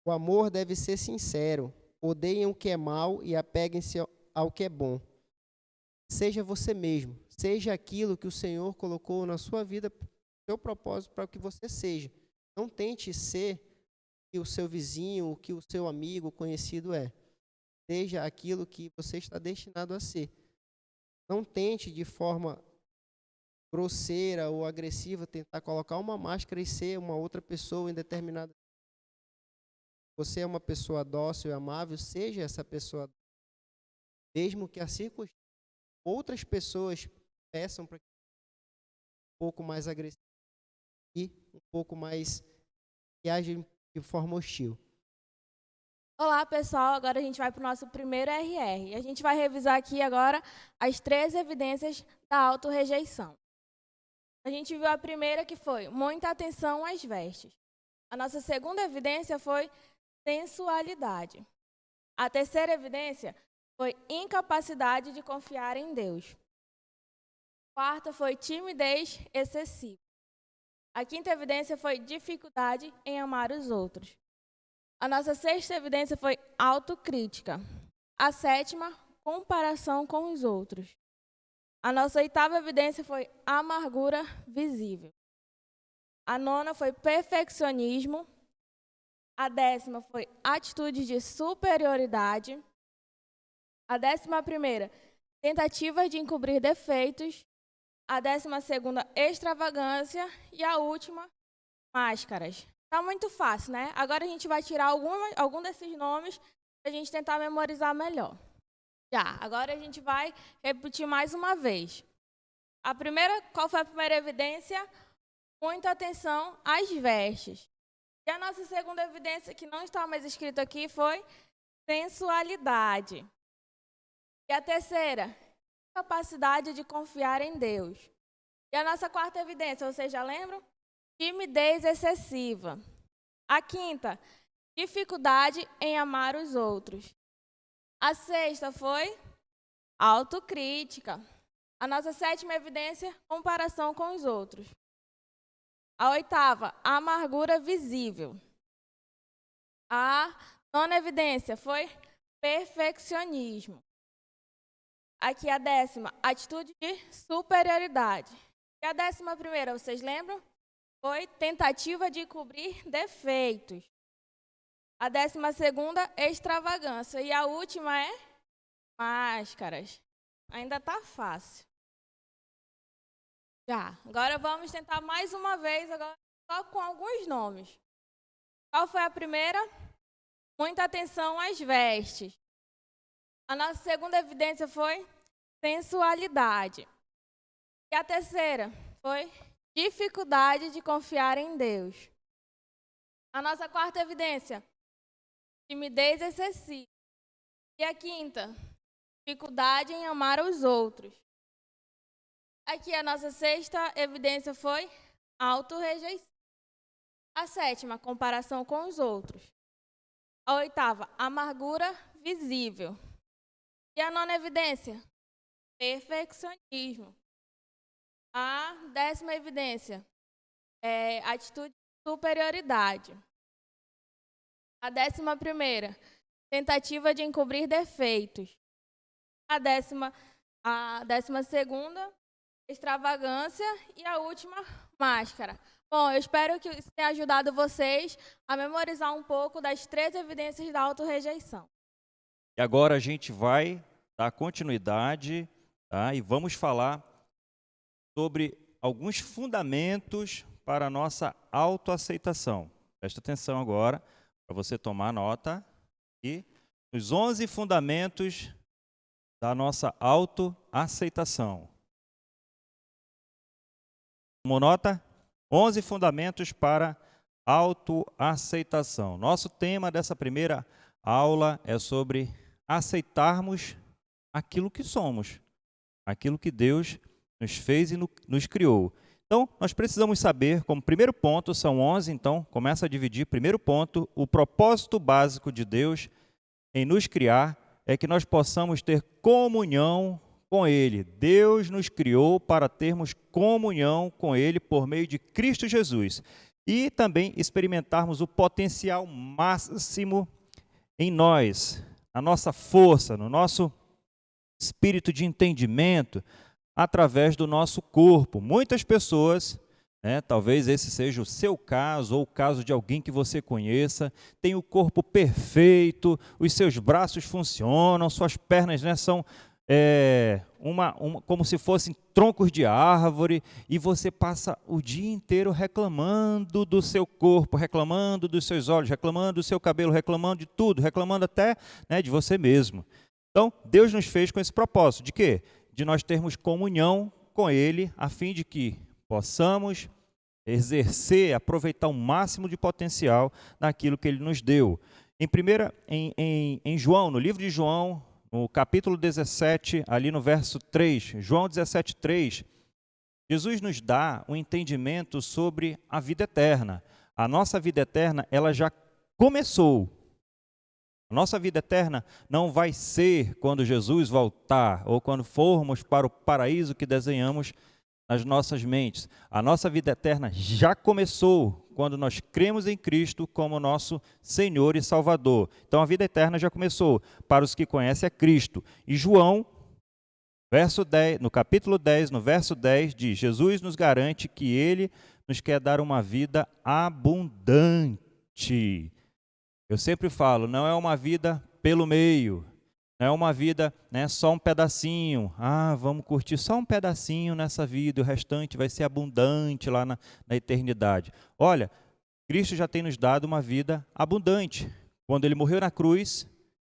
O amor deve ser sincero. Odeiem o que é mal e apeguem-se ao que é bom. Seja você mesmo. Seja aquilo que o Senhor colocou na sua vida, seu propósito para que você seja. Não tente ser o que o seu vizinho, o que o seu amigo conhecido é. seja aquilo que você está destinado a ser. Não tente de forma grosseira ou agressiva tentar colocar uma máscara e ser uma outra pessoa em determinada. Você é uma pessoa dócil e amável, seja essa pessoa, mesmo que outras pessoas peçam para que um pouco mais agressivo e um pouco mais que agem de forma hostil. Olá, pessoal. Agora a gente vai para o nosso primeiro RR. A gente vai revisar aqui agora as 3 evidências da autorrejeição. A gente viu a primeira, que foi muita atenção às vestes. A nossa segunda evidência foi sensualidade. A terceira evidência foi incapacidade de confiar em Deus. A quarta foi timidez excessiva. A quinta evidência foi dificuldade em amar os outros. A nossa sexta evidência foi autocrítica. A sétima, comparação com os outros. A nossa oitava evidência foi amargura visível. A nona foi perfeccionismo. A 10ª foi atitude de superioridade. A 11ª, tentativa de encobrir defeitos. A 12ª, extravagância. E a última, máscaras. Tá muito fácil, né? Agora a gente vai tirar algum desses nomes para a gente tentar memorizar melhor. Agora a gente vai repetir mais uma vez. Qual foi a primeira evidência? Muita atenção às vestes. E a nossa segunda evidência, que não está mais escrito aqui, foi sensualidade. E a terceira, capacidade de confiar em Deus. E a nossa quarta evidência, vocês já lembram? Timidez excessiva. A quinta, dificuldade em amar os outros. A sexta foi autocrítica. A nossa sétima evidência, comparação com os outros. A oitava, amargura visível. A nona evidência foi perfeccionismo. Aqui a 10ª, atitude de superioridade. E a 11ª, vocês lembram? Foi tentativa de cobrir defeitos. A 12ª, extravagância. E a última é máscaras. Ainda está fácil. Agora vamos tentar mais uma vez, agora só com alguns nomes. Qual foi a primeira? Muita atenção às vestes. A nossa segunda evidência foi sensualidade. E a terceira foi dificuldade de confiar em Deus. A nossa quarta evidência, timidez excessiva. E a quinta, dificuldade em amar os outros. Aqui a nossa sexta evidência foi autorrejeição. A sétima, comparação com os outros. A oitava, amargura visível. E a nona evidência, perfeccionismo. A 10ª evidência é atitude de superioridade. A 11ª, tentativa de encobrir defeitos. A 12ª, extravagância. E a última, máscara. Bom, eu espero que isso tenha ajudado vocês a memorizar um pouco das 3 evidências da autorrejeição. E agora a gente vai dar continuidade, tá? E vamos falar sobre alguns fundamentos para a nossa autoaceitação. Presta atenção agora, para você tomar nota. E os 11 fundamentos da nossa autoaceitação. Tomou nota? 11 fundamentos para autoaceitação. Nosso tema dessa primeira aula é sobre aceitarmos aquilo que somos, aquilo que Deus nos fez e nos criou. Então, nós precisamos saber, como primeiro ponto, são 11, então, começa a dividir. Primeiro ponto, o propósito básico de Deus em nos criar é que nós possamos ter comunhão com Ele. Deus nos criou para termos comunhão com Ele por meio de Cristo Jesus. E também experimentarmos o potencial máximo em nós, a nossa força, no nosso espírito de entendimento, através do nosso corpo. Muitas pessoas, né? Talvez esse seja o seu caso ou o caso de alguém que você conheça, tem o corpo perfeito, os seus braços funcionam, suas pernas, né, são como se fossem troncos de árvore, e você passa o dia inteiro reclamando do seu corpo, reclamando dos seus olhos, reclamando do seu cabelo, reclamando de tudo, reclamando até, né, de você mesmo. Então, Deus nos fez com esse propósito, de quê? De nós termos comunhão com Ele, a fim de que possamos exercer, aproveitar o máximo de potencial naquilo que Ele nos deu. Em João, no livro de João, no capítulo 17, ali no verso 3, João 17, 3, Jesus nos dá um entendimento sobre a vida eterna. A nossa vida eterna, ela já começou. A nossa vida eterna não vai ser quando Jesus voltar ou quando formos para o paraíso que desenhamos nas nossas mentes. A nossa vida eterna já começou quando nós cremos em Cristo como nosso Senhor e Salvador. Então a vida eterna já começou para os que conhecem a Cristo. E João, no capítulo 10, no verso 10, diz: Jesus nos garante que Ele nos quer dar uma vida abundante. Eu sempre falo, não é uma vida pelo meio, não é uma vida, né, só um pedacinho. Vamos curtir só um pedacinho nessa vida, o restante vai ser abundante lá na eternidade. Olha, Cristo já tem nos dado uma vida abundante. Quando Ele morreu na cruz,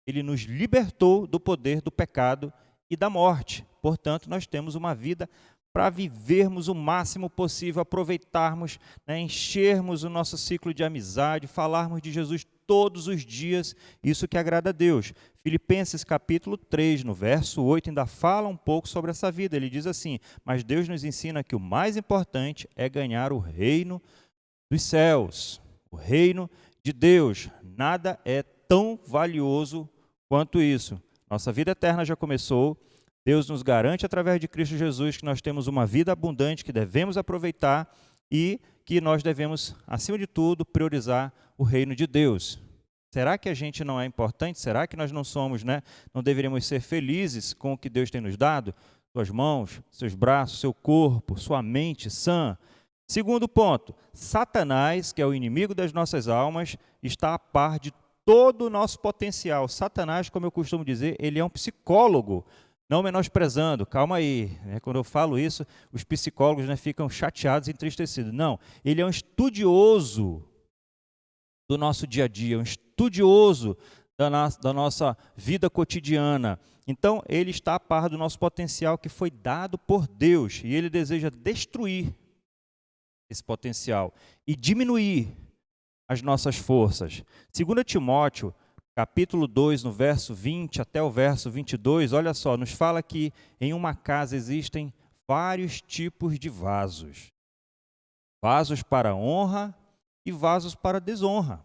Ele nos libertou do poder do pecado e da morte. Portanto, nós temos uma vida para vivermos o máximo possível, aproveitarmos, né, enchermos o nosso ciclo de amizade, falarmos de Jesus todos os dias, isso que agrada a Deus. Filipenses capítulo 3, no verso 8, ainda fala um pouco sobre essa vida. Ele diz assim: mas Deus nos ensina que o mais importante é ganhar o reino dos céus, o reino de Deus. Nada é tão valioso quanto isso. Nossa vida eterna já começou. Deus nos garante, através de Cristo Jesus, que nós temos uma vida abundante, que devemos aproveitar e que nós devemos, acima de tudo, priorizar o reino de Deus. Será que a gente não é importante? Será que nós não somos, né? Não deveríamos ser felizes com o que Deus tem nos dado? Suas mãos, seus braços, seu corpo, sua mente sã. Segundo ponto, Satanás, que é o inimigo das nossas almas, está a par de todo o nosso potencial. Satanás, como eu costumo dizer, ele é um psicólogo. Não menosprezando, calma aí, né? Quando eu falo isso, os psicólogos, né, ficam chateados e entristecidos. Não, ele é um estudioso do nosso dia a dia, um estudioso da nossa vida cotidiana. Então, ele está a par do nosso potencial que foi dado por Deus, e ele deseja destruir esse potencial e diminuir as nossas forças. 2 Timóteo, capítulo 2, no verso 20 até o verso 22, olha só, nos fala que em uma casa existem vários tipos de vasos. Vasos para honra e vasos para desonra.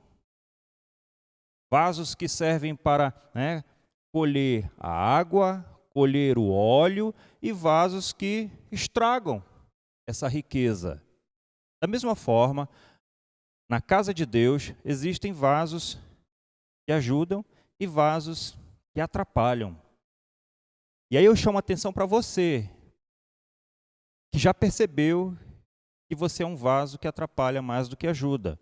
Vasos que servem para, né, colher a água, colher o óleo, e vasos que estragam essa riqueza. Da mesma forma, na casa de Deus existem vasos que ajudam e vasos que atrapalham. E aí eu chamo a atenção para você, que já percebeu que você é um vaso que atrapalha mais do que ajuda.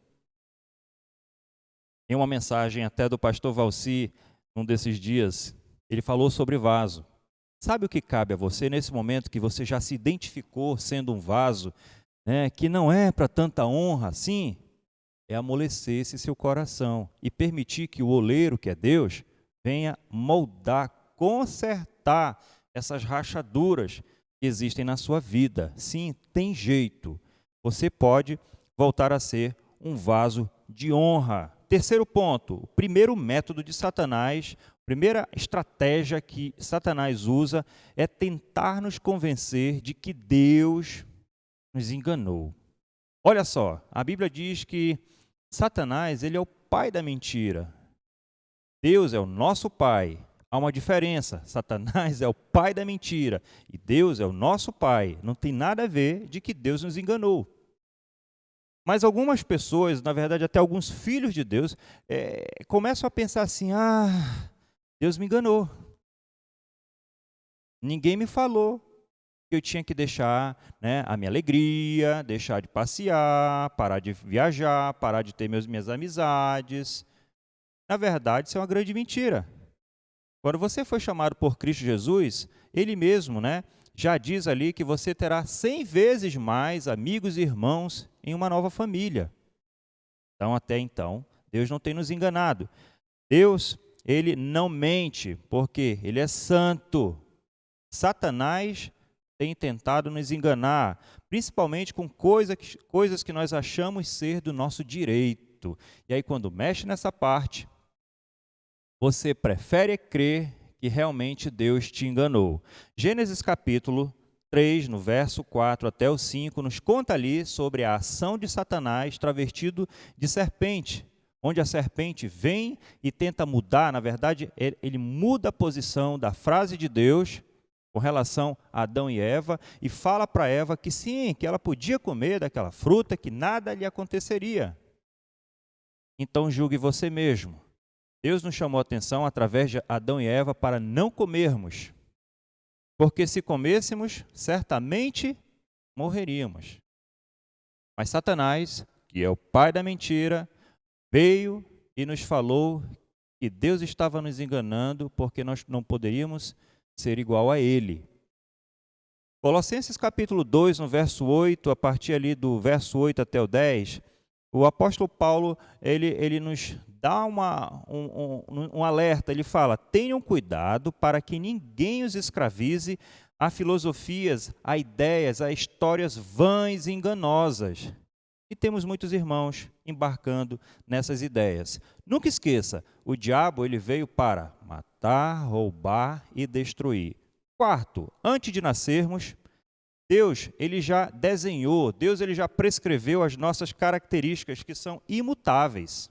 Em uma mensagem até do pastor Valci, num desses dias, ele falou sobre vaso. Sabe o que cabe a você nesse momento que você já se identificou sendo um vaso, né, que não é para tanta honra assim? É amolecer esse seu coração e permitir que o oleiro, que é Deus, venha moldar, consertar essas rachaduras que existem na sua vida. Sim, tem jeito. Você pode voltar a ser um vaso de honra. Terceiro ponto, o primeiro método de Satanás, a primeira estratégia que Satanás usa é tentar nos convencer de que Deus nos enganou. Olha só, a Bíblia diz que Satanás, ele é o pai da mentira. Deus é o nosso pai. Há uma diferença. Satanás é o pai da mentira e Deus é o nosso pai. Não tem nada a ver de que Deus nos enganou. Mas algumas pessoas, na verdade até alguns filhos de Deus, começam a pensar assim: Deus me enganou. Ninguém me falou que eu tinha que deixar, né, a minha alegria, deixar de passear, parar de viajar, parar de ter minhas amizades. Na verdade, isso é uma grande mentira. Quando você foi chamado por Cristo Jesus, Ele mesmo, né, já diz ali que você terá 100 vezes mais amigos e irmãos em uma nova família. Então, até então, Deus não tem nos enganado. Deus, Ele não mente, porque Ele é santo. Satanás tem tentado nos enganar, principalmente com coisas que nós achamos ser do nosso direito. E aí, quando mexe nessa parte, você prefere crer que realmente Deus te enganou. Gênesis capítulo 3, no verso 4 até o 5, nos conta ali sobre a ação de Satanás travestido de serpente, onde a serpente vem e tenta mudar, na verdade, ele muda a posição da frase de Deus com relação a Adão e Eva, e fala para Eva que sim, que ela podia comer daquela fruta, que nada lhe aconteceria. Então julgue você mesmo. Deus nos chamou a atenção através de Adão e Eva para não comermos, porque se comêssemos, certamente morreríamos. Mas Satanás, que é o pai da mentira, veio e nos falou que Deus estava nos enganando porque nós não poderíamos ser igual a ele. Colossenses capítulo 2, no verso 8, a partir ali do verso 8 até o 10, o apóstolo Paulo, ele nos dá um alerta, ele fala: tenham cuidado para que ninguém os escravize a filosofias, a ideias, a histórias vãs e enganosas. E temos muitos irmãos embarcando nessas ideias. Nunca esqueça, o diabo ele veio para matar, roubar e destruir. Quarto, antes de nascermos, Deus ele já desenhou, Deus ele já prescreveu as nossas características que são imutáveis.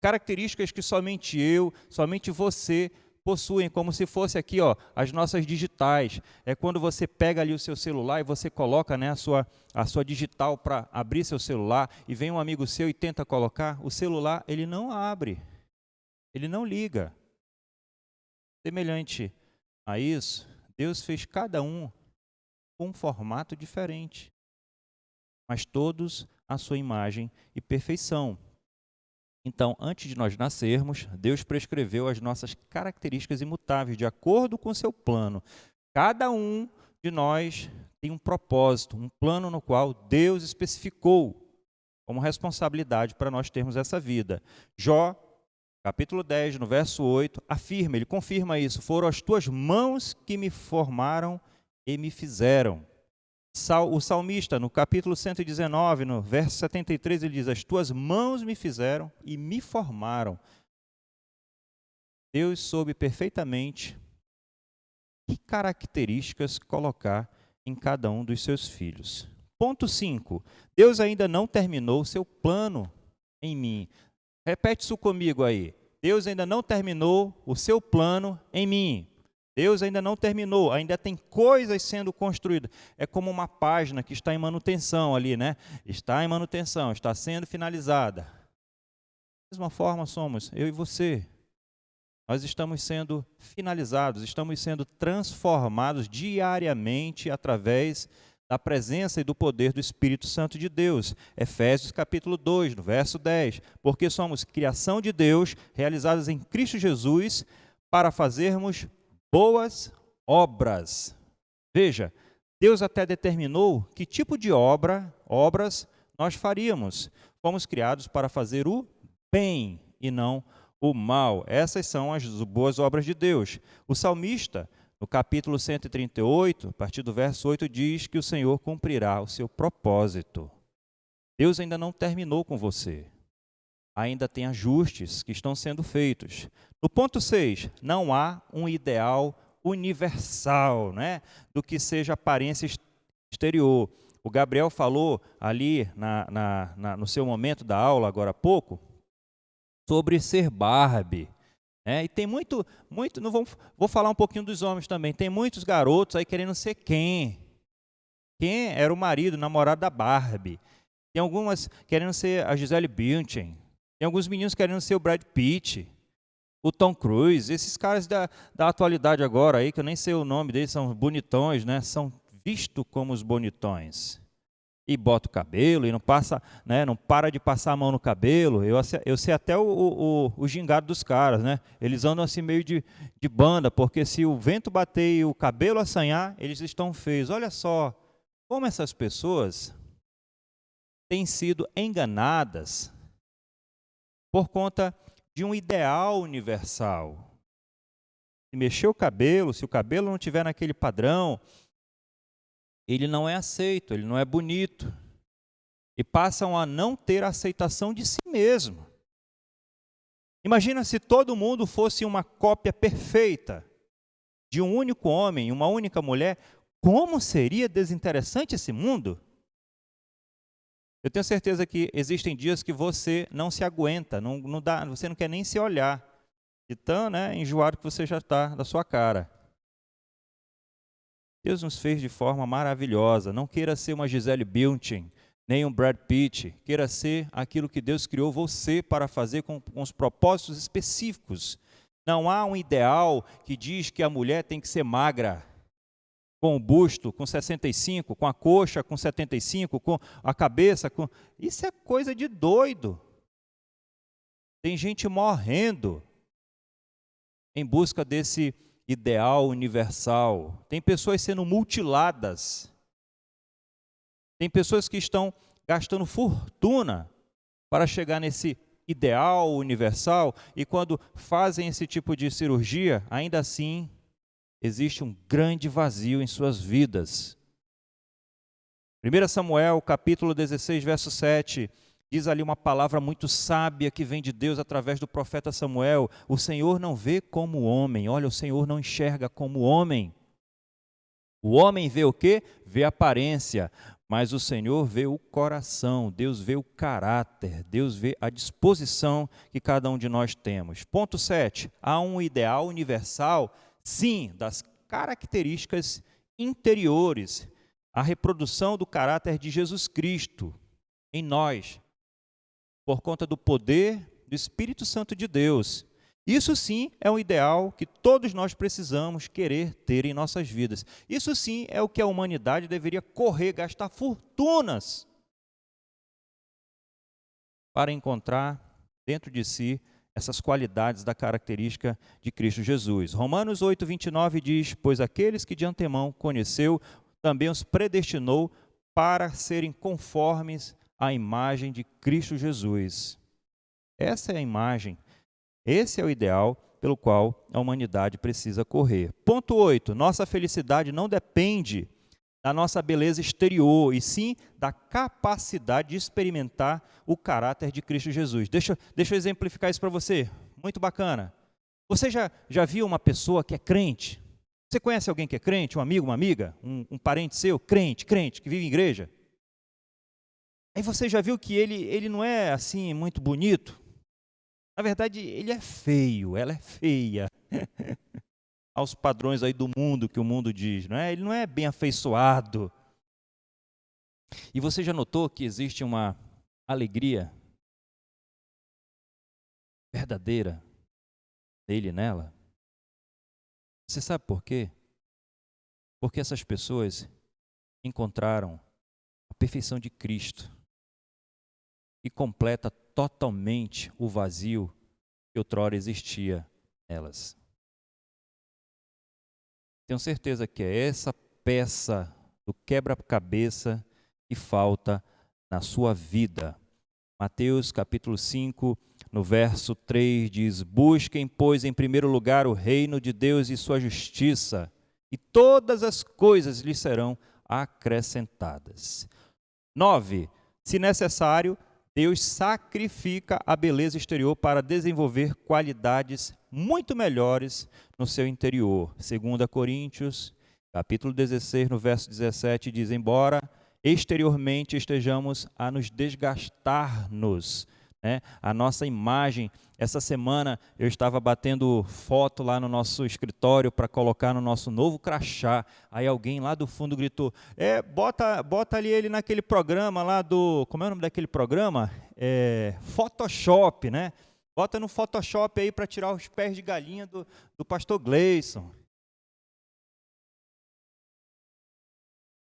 Características que somente eu, somente você possuem, como se fosse aqui, ó, as nossas digitais. É quando você pega ali o seu celular e você coloca, né, a sua digital para abrir seu celular, e vem um amigo seu e tenta colocar, o celular ele não abre, ele não liga. Semelhante a isso, Deus fez cada um com um formato diferente, mas todos à sua imagem e perfeição. Então, antes de nós nascermos, Deus prescreveu as nossas características imutáveis, de acordo com o seu plano. Cada um de nós tem um propósito, um plano no qual Deus especificou como responsabilidade para nós termos essa vida. Jó, capítulo 10, no verso 8, afirma, ele confirma isso: foram as tuas mãos que me formaram e me fizeram. O salmista, no capítulo 119, no verso 73, ele diz: as tuas mãos me fizeram e me formaram. Deus soube perfeitamente que características colocar em cada um dos seus filhos. Ponto 5. Deus ainda não terminou o seu plano em mim. Repete isso comigo aí. Deus ainda não terminou o seu plano em mim. Deus ainda não terminou, ainda tem coisas sendo construídas. É como uma página que está em manutenção ali, né? Está em manutenção, está sendo finalizada. Da mesma forma somos eu e você. Nós estamos sendo finalizados, estamos sendo transformados diariamente através da presença e do poder do Espírito Santo de Deus. Efésios capítulo 2, no verso 10. Porque somos criação de Deus, realizadas em Cristo Jesus, para fazermos boas obras. Veja, Deus até determinou que tipo de obras nós faríamos. Fomos criados para fazer o bem e não o mal. Essas são as boas obras de Deus. O salmista, no capítulo 138, a partir do verso 8, diz que o Senhor cumprirá o seu propósito. Deus ainda não terminou com você. Ainda tem ajustes que estão sendo feitos. No ponto 6, não há um ideal universal, né, do que seja aparência exterior. O Gabriel falou ali no seu momento da aula, agora há pouco, sobre ser Barbie. E tem muito não vou falar um pouquinho dos homens também. Tem muitos garotos aí querendo ser Ken. Ken era o marido, o namorado da Barbie. Tem algumas querendo ser a Gisele Bündchen. Tem alguns meninos querendo ser o Brad Pitt. o Tom Cruise, esses caras da atualidade agora aí, que eu nem sei o nome deles, são bonitões, né? São vistos como os bonitões. E bota o cabelo, e não passa, né? Não para de passar a mão no cabelo. Eu sei até o gingado dos caras, né? Eles andam assim meio de banda, porque se o vento bater e o cabelo assanhar, eles estão feios. Olha só como essas pessoas têm sido enganadas por conta de um ideal universal. Se mexer o cabelo, se o cabelo não estiver naquele padrão, ele não é aceito, ele não é bonito. E passam a não ter aceitação de si mesmo. Imagina se todo mundo fosse uma cópia perfeita de um único homem, uma única mulher, como seria desinteressante esse mundo? Eu tenho certeza que existem dias que você não se aguenta, não dá, você não quer nem se olhar, de tão, né, enjoado que você já está da sua cara. Deus nos fez de forma maravilhosa. Não queira ser uma Gisele Bündchen, nem um Brad Pitt. Queira ser aquilo que Deus criou você para fazer com os propósitos específicos. Não há um ideal que diz que a mulher tem que ser magra, com o busto com 65, com a coxa com 75, com a cabeça com... Isso é coisa de doido. Tem gente morrendo em busca desse ideal universal. Tem pessoas sendo mutiladas. Tem pessoas que estão gastando fortuna para chegar nesse ideal universal e quando fazem esse tipo de cirurgia, ainda assim existe um grande vazio em suas vidas. 1 Samuel, capítulo 16, verso 7, diz ali uma palavra muito sábia que vem de Deus através do profeta Samuel. O Senhor não vê como homem. Olha, o Senhor não enxerga como homem. O homem vê o quê? Vê a aparência. Mas o Senhor vê o coração. Deus vê o caráter. Deus vê a disposição que cada um de nós temos. Ponto 7. Há um ideal universal, sim, das características interiores. A reprodução do caráter de Jesus Cristo em nós, por conta do poder do Espírito Santo de Deus. Isso sim é um ideal que todos nós precisamos querer ter em nossas vidas. Isso sim é o que a humanidade deveria correr, gastar fortunas para encontrar dentro de si essas qualidades da característica de Cristo Jesus. Romanos 8, 29 diz: pois aqueles que de antemão conheceu, também os predestinou para serem conformes à imagem de Cristo Jesus. Essa é a imagem, esse é o ideal pelo qual a humanidade precisa correr. Ponto 8, nossa felicidade não depende da nossa beleza exterior, e sim da capacidade de experimentar o caráter de Cristo Jesus. Deixa eu exemplificar isso para você, muito bacana. Você já viu uma pessoa que é crente? Você conhece alguém que é crente, um amigo, uma amiga, um parente seu, crente, que vive em igreja? Aí você já viu que ele não é assim muito bonito? Na verdade, ele é feio, ela é feia. Aos padrões aí do mundo, que o mundo diz, não é? Ele não é bem afeiçoado. E você já notou que existe uma alegria verdadeira dele nela? Você sabe por quê? Porque essas pessoas encontraram a perfeição de Cristo e completa totalmente o vazio que outrora existia nelas. Tenho certeza que é essa peça do quebra-cabeça que falta na sua vida. Mateus capítulo 5, no verso 3 diz: busquem, pois, em primeiro lugar o reino de Deus e sua justiça, e todas as coisas lhes serão acrescentadas. 9. Se necessário, Deus sacrifica a beleza exterior para desenvolver qualidades muito melhores no seu interior. 2 Coríntios, capítulo 16, no verso 17, diz: embora exteriormente estejamos a nos desgastar-nos, né? A nossa imagem. Essa semana eu estava batendo foto lá no nosso escritório para colocar no nosso novo crachá. Aí alguém lá do fundo gritou: bota ali ele naquele programa lá do... Como é o nome daquele programa? Photoshop, né? Bota no Photoshop aí para tirar os pés de galinha do pastor Gleison.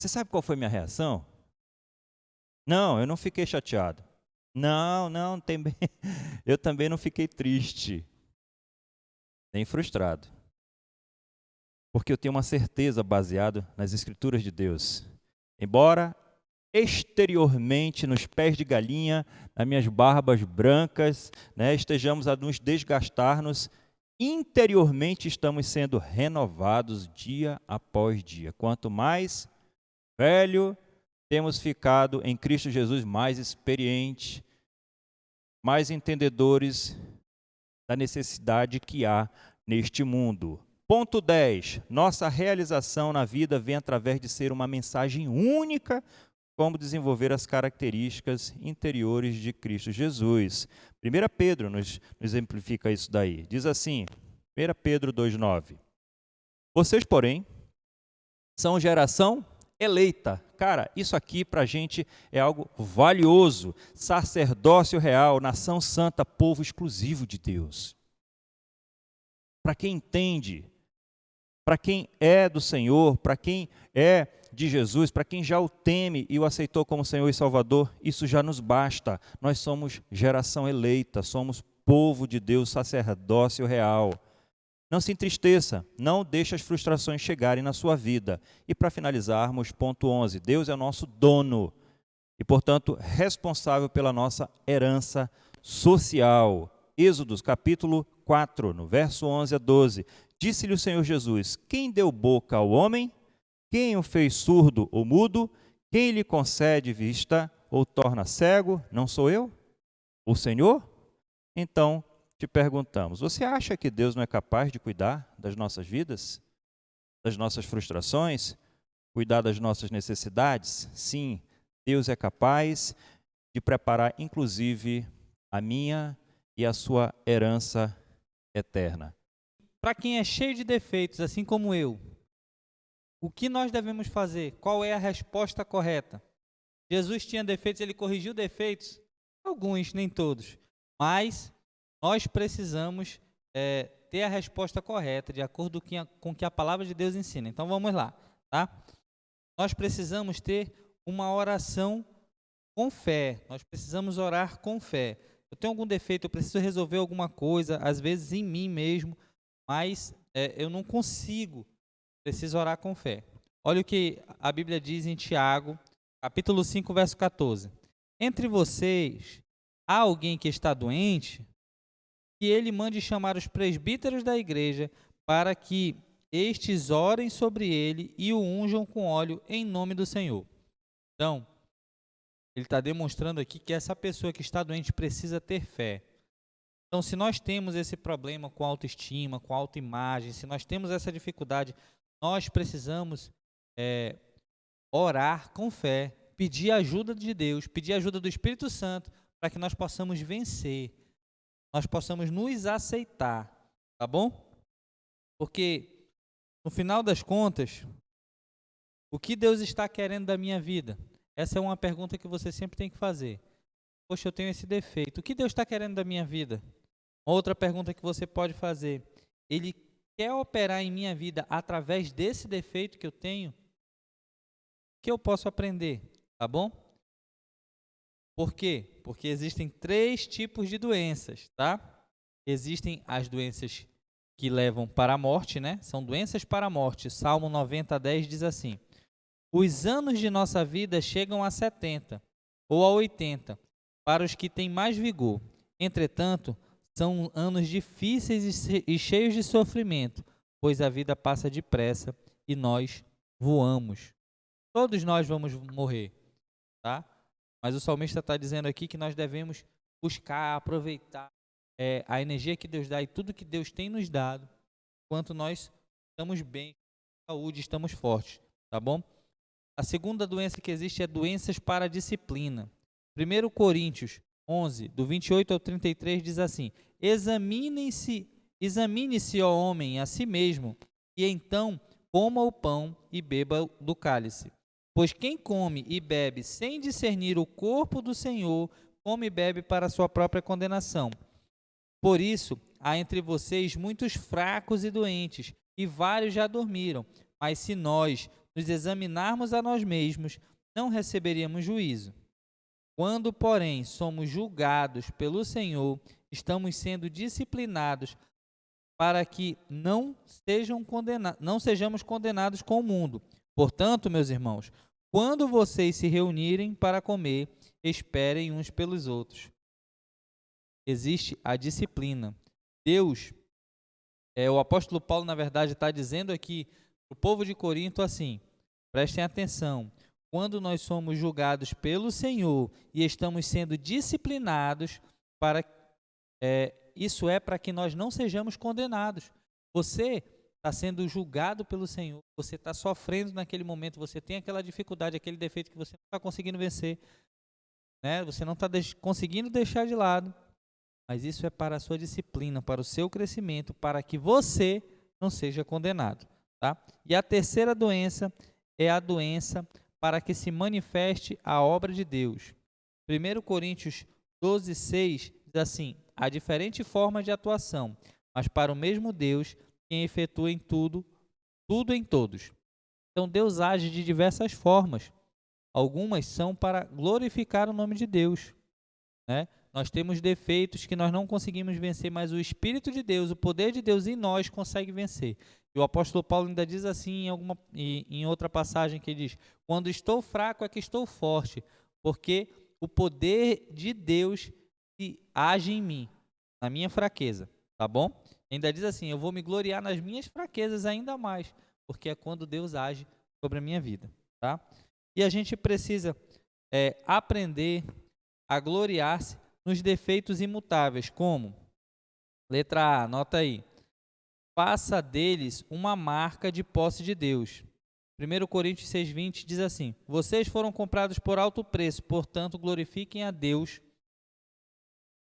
Você sabe qual foi minha reação? Não, eu não fiquei chateado. Não, eu também não fiquei triste, nem frustrado. Porque eu tenho uma certeza baseada nas Escrituras de Deus. Embora exteriormente, nos pés de galinha, nas minhas barbas brancas, né, estejamos a nos desgastar-nos, interiormente estamos sendo renovados dia após dia. Quanto mais velho, temos ficado em Cristo Jesus mais experiente, mais entendedores da necessidade que há neste mundo. Ponto 10. Nossa realização na vida vem através de ser uma mensagem única, como desenvolver as características interiores de Cristo Jesus. 1 Pedro nos exemplifica isso daí. Diz assim, 1 Pedro 2,9. Vocês, porém, são geração eleita. Cara, isso aqui para a gente é algo valioso. Sacerdócio real, nação santa, povo exclusivo de Deus. Para quem entende, para quem é do Senhor, para quem é de Jesus, para quem já o teme e o aceitou como Senhor e Salvador, isso já nos basta. Nós somos geração eleita, somos povo de Deus, sacerdócio real. Não se entristeça, não deixe as frustrações chegarem na sua vida. E para finalizarmos, ponto 11, Deus é o nosso dono e, portanto, responsável pela nossa herança social. Êxodo, capítulo 4, no verso 11 a 12. Disse-lhe o Senhor Jesus, quem deu boca ao homem? Quem o fez surdo ou mudo? Quem lhe concede vista ou torna cego? Não sou eu? O Senhor? Então, te perguntamos, você acha que Deus não é capaz de cuidar das nossas vidas? Das nossas frustrações? Cuidar das nossas necessidades? Sim, Deus é capaz de preparar, inclusive, a minha e a sua herança eterna. Para quem é cheio de defeitos, assim como eu, o que nós devemos fazer? Qual é a resposta correta? Jesus tinha defeitos, ele corrigiu defeitos? Alguns, nem todos. Mas nós precisamos ter a resposta correta, de acordo com o que a palavra de Deus ensina. Então vamos lá, tá? Nós precisamos ter uma oração com fé. Nós precisamos orar com fé. Eu tenho algum defeito, eu preciso resolver alguma coisa, às vezes em mim mesmo, mas eu não consigo. Preciso orar com fé. Olha o que a Bíblia diz em Tiago, capítulo 5, verso 14. Entre vocês, há alguém que está doente, que ele mande chamar os presbíteros da igreja para que estes orem sobre ele e o unjam com óleo em nome do Senhor. Então, ele está demonstrando aqui que essa pessoa que está doente precisa ter fé. Então, se nós temos esse problema com autoestima, com autoimagem, se nós temos essa dificuldade, nós precisamos orar com fé, pedir a ajuda de Deus, pedir a ajuda do Espírito Santo, para que nós possamos vencer, nós possamos nos aceitar, tá bom? Porque, no final das contas, o que Deus está querendo da minha vida? Essa é uma pergunta que você sempre tem que fazer. Poxa, eu tenho esse defeito. O que Deus está querendo da minha vida? Outra pergunta que você pode fazer. Ele quer operar em minha vida através desse defeito que eu tenho? O que eu posso aprender? Tá bom? Por quê? Porque existem 3 tipos de doenças, tá? Existem as doenças que levam para a morte, né? São doenças para a morte. Salmo 90:10 diz assim: os anos de nossa vida chegam a 70 ou a 80 para os que têm mais vigor. Entretanto, são anos difíceis e cheios de sofrimento, pois a vida passa depressa e nós voamos. Todos nós vamos morrer, tá? Mas o salmista está dizendo aqui que nós devemos buscar, aproveitar a energia que Deus dá e tudo que Deus tem nos dado, enquanto nós estamos bem, saúde, estamos fortes, tá bom? A segunda doença que existe é doenças para a disciplina. 1 Coríntios 11, do 28 ao 33, diz assim: examine-se, ó homem, a si mesmo, e então coma o pão e beba do cálice. Pois quem come e bebe sem discernir o corpo do Senhor, come e bebe para a sua própria condenação. Por isso, há entre vocês muitos fracos e doentes, e vários já dormiram. Mas se nós nos examinarmos a nós mesmos, não receberíamos juízo. Quando, porém, somos julgados pelo Senhor, estamos sendo disciplinados para que não sejamos condenados com o mundo. Portanto, meus irmãos, quando vocês se reunirem para comer, esperem uns pelos outros. Existe a disciplina. Deus, o apóstolo Paulo, na verdade, está dizendo aqui para o povo de Corinto assim, prestem atenção, quando nós somos julgados pelo Senhor e estamos sendo disciplinados, isso é para que nós não sejamos condenados. Você está sendo julgado pelo Senhor, você está sofrendo naquele momento, você tem aquela dificuldade, aquele defeito que você não está conseguindo vencer, né? Você não está conseguindo deixar de lado, mas isso é para a sua disciplina, para o seu crescimento, para que você não seja condenado. Tá? E a terceira doença é a doença para que se manifeste a obra de Deus. 1 Coríntios 12:6 diz assim, há diferente forma de atuação, mas para o mesmo Deus, quem efetua em tudo em todos. Então Deus age de diversas formas. Algumas são para glorificar o nome de Deus, né? Nós temos defeitos que nós não conseguimos vencer, mas o Espírito de Deus, o poder de Deus em nós consegue vencer. E o apóstolo Paulo ainda diz assim em outra passagem que diz, quando estou fraco é que estou forte, porque o poder de Deus age em mim, na minha fraqueza, tá bom? Ainda diz assim, eu vou me gloriar nas minhas fraquezas ainda mais, porque é quando Deus age sobre a minha vida, tá? E a gente precisa aprender a gloriar-se nos defeitos imutáveis, como, letra A, anota aí, faça deles uma marca de posse de Deus. 1 Coríntios 6:20 diz assim, vocês foram comprados por alto preço, portanto glorifiquem a Deus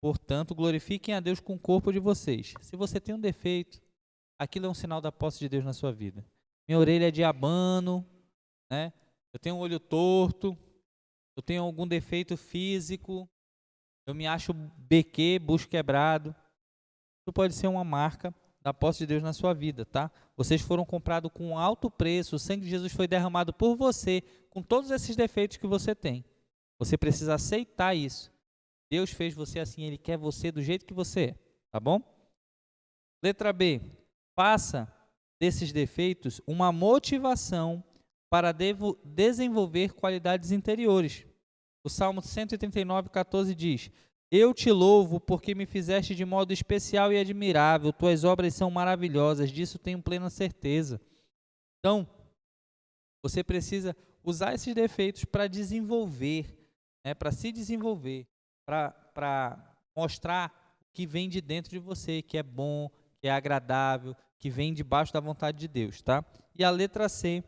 com o corpo de vocês. Se você tem um defeito, aquilo é um sinal da posse de Deus na sua vida. Minha orelha é de abano, né? Eu tenho um olho torto, eu tenho algum defeito físico, eu me acho BQ, bucho quebrado. Isso pode ser uma marca da posse de Deus na sua vida, tá? Vocês foram comprados com alto preço, o sangue de Jesus foi derramado por você, com todos esses defeitos que você tem. Você precisa aceitar isso. Deus fez você assim, Ele quer você do jeito que você é, tá bom? Letra B, faça desses defeitos uma motivação para desenvolver qualidades interiores. O Salmo 139:14 diz, eu te louvo porque me fizeste de modo especial e admirável, tuas obras são maravilhosas, disso tenho plena certeza. Então, você precisa usar esses defeitos para desenvolver, para se desenvolver, para mostrar o que vem de dentro de você, que é bom, que é agradável, que vem debaixo da vontade de Deus, tá? E a letra C,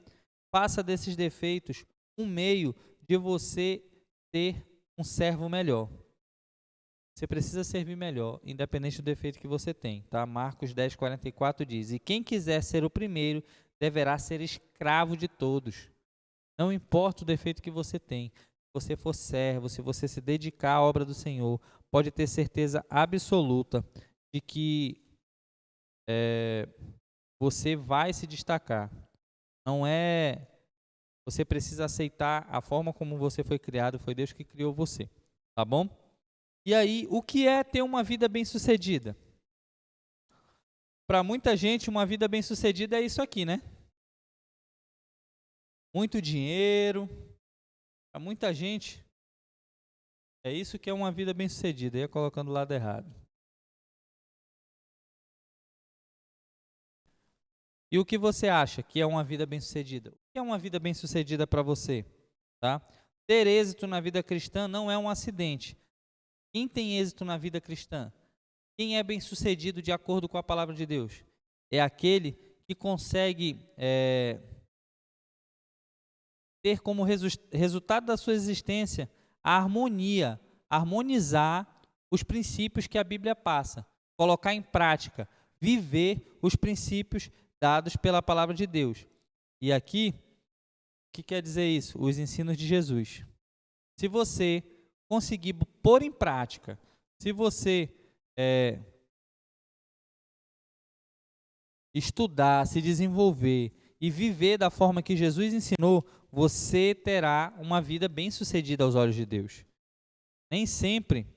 faça desses defeitos um meio de você ter um servo melhor. Você precisa servir melhor, independente do defeito que você tem, tá? Marcos 10:44 diz, e quem quiser ser o primeiro, deverá ser escravo de todos. Não importa o defeito que você tem, se você for servo, se você se dedicar à obra do Senhor, pode ter certeza absoluta de que você vai se destacar. Você precisa aceitar a forma como você foi criado, foi Deus que criou você, tá bom? E aí, o que é ter uma vida bem-sucedida? Para muita gente, uma vida bem-sucedida é isso aqui, né? Muito dinheiro. Para muita gente, é isso que é uma vida bem-sucedida. Eu ia colocando o lado errado. E o que você acha que é uma vida bem-sucedida? O que é uma vida bem-sucedida para você? Tá? Ter êxito na vida cristã não é um acidente. Quem tem êxito na vida cristã? Quem é bem-sucedido de acordo com a palavra de Deus? É aquele que consegue ter como resultado da sua existência a harmonia, harmonizar os princípios que a Bíblia passa, colocar em prática, viver os princípios dados pela palavra de Deus. E aqui, o que quer dizer isso? Os ensinos de Jesus. Se você conseguir pôr em prática, se você estudar, se desenvolver e viver da forma que Jesus ensinou, você terá uma vida bem-sucedida aos olhos de Deus. Nem sempre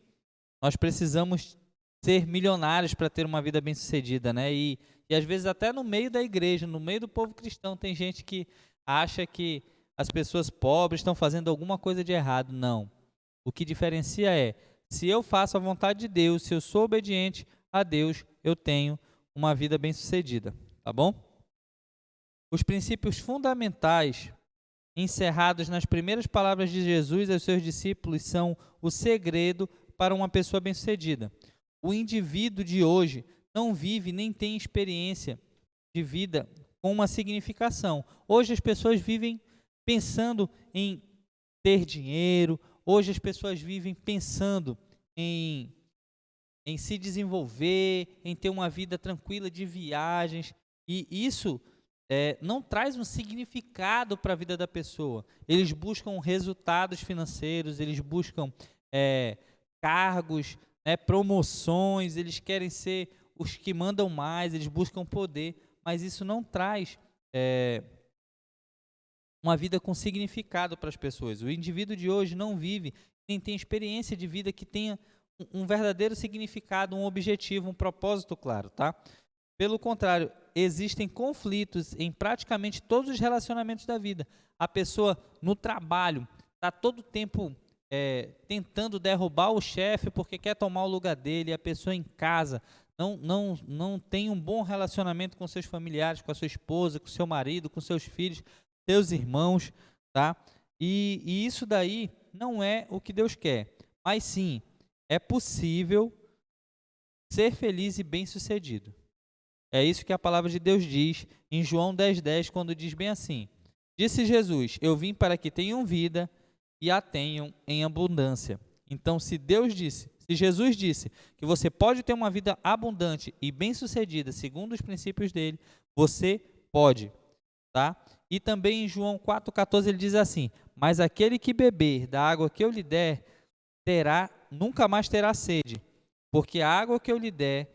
nós precisamos ser milionários para ter uma vida bem-sucedida, né? E às vezes até no meio da igreja, no meio do povo cristão, tem gente que acha que as pessoas pobres estão fazendo alguma coisa de errado. Não. O que diferencia é, se eu faço a vontade de Deus, se eu sou obediente a Deus, eu tenho uma vida bem-sucedida, tá bom? Os princípios fundamentais encerrados nas primeiras palavras de Jesus aos seus discípulos são o segredo para uma pessoa bem-sucedida. O indivíduo de hoje não vive nem tem experiência de vida com uma significação. Hoje as pessoas vivem pensando em ter dinheiro, hoje as pessoas vivem pensando em se desenvolver, em ter uma vida tranquila de viagens, e isso não traz um significado para a vida da pessoa. Eles buscam resultados financeiros, eles buscam cargos, promoções, eles querem ser os que mandam mais, eles buscam poder, mas isso não traz uma vida com significado para as pessoas. O indivíduo de hoje não vive, nem tem experiência de vida que tenha um verdadeiro significado, um objetivo, um propósito claro, tá? Pelo contrário, existem conflitos em praticamente todos os relacionamentos da vida. A pessoa no trabalho está todo o tempo tentando derrubar o chefe porque quer tomar o lugar dele. A pessoa em casa não tem um bom relacionamento com seus familiares, com a sua esposa, com seu marido, com seus filhos, seus irmãos, tá? E isso daí não é o que Deus quer. Mas sim, é possível ser feliz e bem-sucedido. É isso que a palavra de Deus diz em João 10:10, quando diz bem assim: disse Jesus, eu vim para que tenham vida e a tenham em abundância. Então, se Jesus disse que você pode ter uma vida abundante e bem-sucedida segundo os princípios dele, você pode, tá? E também em João 4,14 ele diz assim: mas aquele que beber da água que eu lhe der, nunca mais terá sede, porque a água que eu lhe der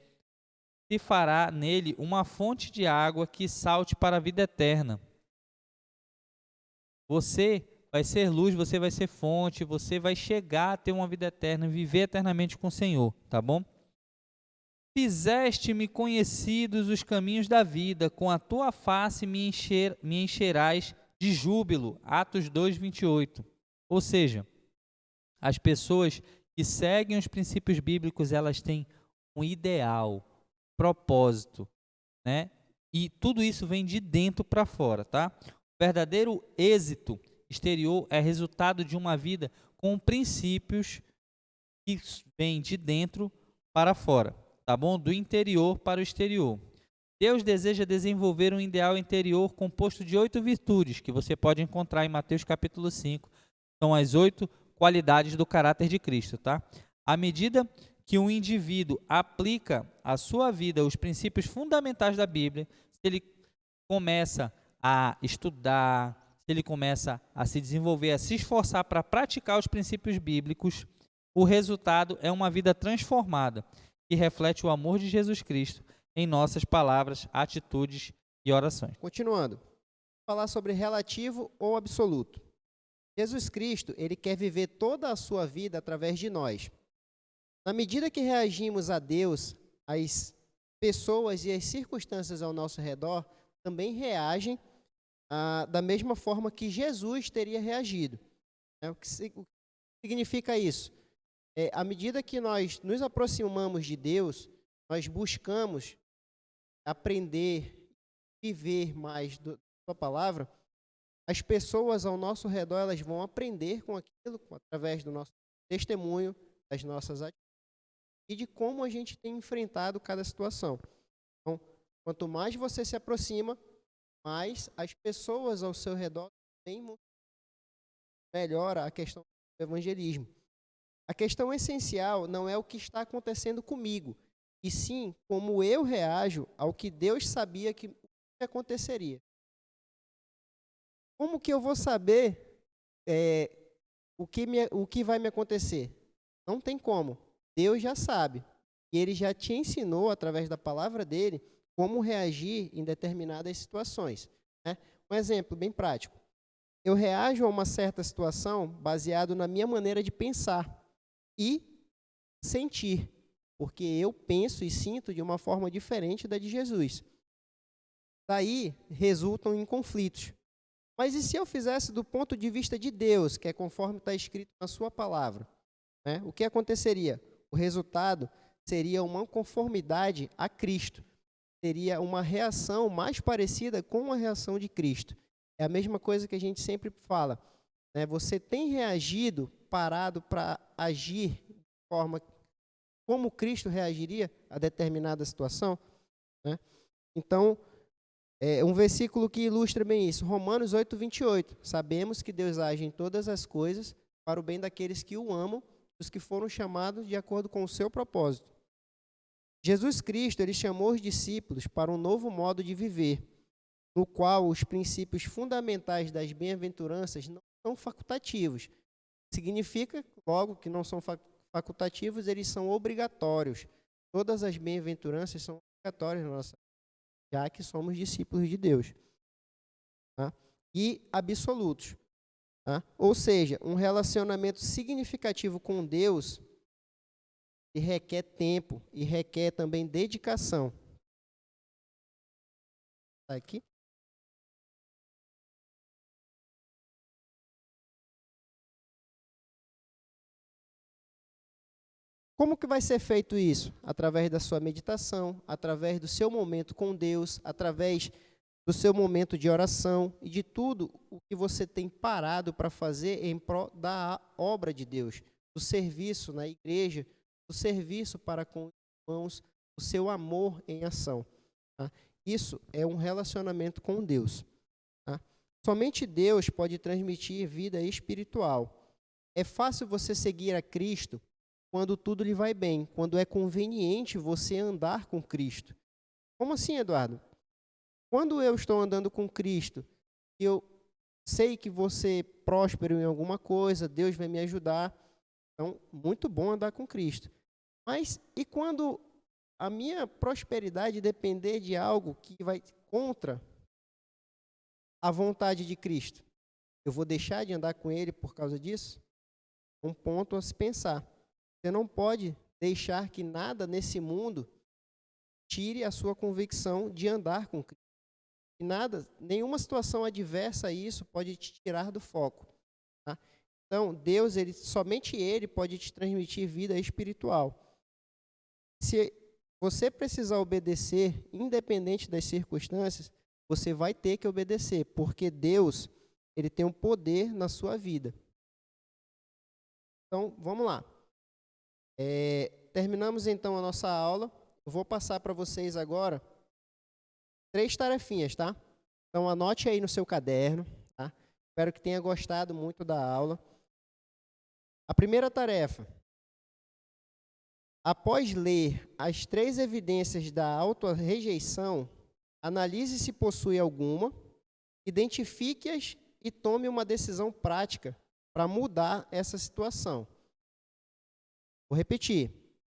se fará nele uma fonte de água que salte para a vida eterna. Você vai ser luz, você vai ser fonte, você vai chegar a ter uma vida eterna, viver eternamente com o Senhor, tá bom? Fizeste-me conhecidos os caminhos da vida, com a tua face me encherás de júbilo. Atos 2:28. Ou seja, as pessoas que seguem os princípios bíblicos, elas têm um ideal, propósito, né? E tudo isso vem de dentro para fora, tá? O verdadeiro êxito exterior é resultado de uma vida com princípios que vêm de dentro para fora, tá bom? Do interior para o exterior. Deus deseja desenvolver um ideal interior composto de 8 virtudes, que você pode encontrar em Mateus capítulo 5. São as 8 qualidades do caráter de Cristo, tá? À medida que um indivíduo aplica à sua vida os princípios fundamentais da Bíblia, se ele começa a estudar, se ele começa a se desenvolver, a se esforçar para praticar os princípios bíblicos, o resultado é uma vida transformada, que reflete o amor de Jesus Cristo em nossas palavras, atitudes e orações. Continuando, falar sobre relativo ou absoluto. Jesus Cristo, ele quer viver toda a sua vida através de nós. Na medida que reagimos a Deus, as pessoas e as circunstâncias ao nosso redor também reagem da mesma forma que Jesus teria reagido. O que significa isso? À medida que nós nos aproximamos de Deus, nós buscamos aprender, viver mais da sua palavra, as pessoas ao nosso redor elas vão aprender com aquilo, através do nosso testemunho, das nossas atitudes e de como a gente tem enfrentado cada situação. Então, quanto mais você se aproxima, mais as pessoas ao seu redor melhora a questão do evangelismo. A questão essencial não é o que está acontecendo comigo, e sim como eu reajo ao que Deus sabia que aconteceria. Como que eu vou saber o que vai me acontecer? Não tem como. Deus já sabe. E Ele já te ensinou, através da palavra dele, como reagir em determinadas situações, né? Um exemplo bem prático. Eu reajo a uma certa situação baseado na minha maneira de pensar e sentir, porque eu penso e sinto de uma forma diferente da de Jesus. Daí resultam em conflitos. Mas e se eu fizesse do ponto de vista de Deus, que é conforme está escrito na sua palavra, né? O que aconteceria? O resultado seria uma conformidade a Cristo. Seria uma reação mais parecida com a reação de Cristo. É a mesma coisa que a gente sempre fala, né? Você tem reagido parado para agir de forma como Cristo reagiria a determinada situação, né? Então, é um versículo que ilustra bem isso. Romanos 8:28. Sabemos que Deus age em todas as coisas para o bem daqueles que o amam, os que foram chamados de acordo com o seu propósito. Jesus Cristo, ele chamou os discípulos para um novo modo de viver, no qual os princípios fundamentais das bem-aventuranças não são facultativos. Significa, logo, que não são facultativos, eles são obrigatórios. Todas as bem-aventuranças são obrigatórias na nossa vida, já que somos discípulos de Deus. Tá? E absolutos. Tá? Ou seja, um relacionamento significativo com Deus e requer tempo e requer também dedicação. Tá aqui? Como que vai ser feito isso? Através da sua meditação, através do seu momento com Deus, através do seu momento de oração e de tudo o que você tem parado para fazer em prol da obra de Deus, do serviço na igreja, do serviço para com os irmãos, o seu amor em ação. Tá? Isso é um relacionamento com Deus. Tá? Somente Deus pode transmitir vida espiritual. É fácil você seguir a Cristo quando tudo lhe vai bem, quando é conveniente você andar com Cristo. Como assim, Eduardo? Quando eu estou andando com Cristo, eu sei que vou ser próspero em alguma coisa, Deus vai me ajudar. Então, muito bom andar com Cristo. Mas e quando a minha prosperidade depender de algo que vai contra a vontade de Cristo? Eu vou deixar de andar com Ele por causa disso? Um ponto a se pensar. Você não pode deixar que nada nesse mundo tire a sua convicção de andar com Cristo. E nada, nenhuma situação adversa a isso pode te tirar do foco. Tá? Então, Deus, somente Ele pode te transmitir vida espiritual. Se você precisar obedecer, independente das circunstâncias, você vai ter que obedecer, porque Deus, Ele tem um poder na sua vida. Então, vamos lá. Terminamos então a nossa aula. Eu vou passar para vocês agora 3 tarefinhas, tá? Então anote aí no seu caderno, tá? Espero que tenha gostado muito da aula. A primeira tarefa: após ler as 3 evidências da autorrejeição, analise se possui alguma, identifique-as e tome uma decisão prática para mudar essa situação. Vou repetir.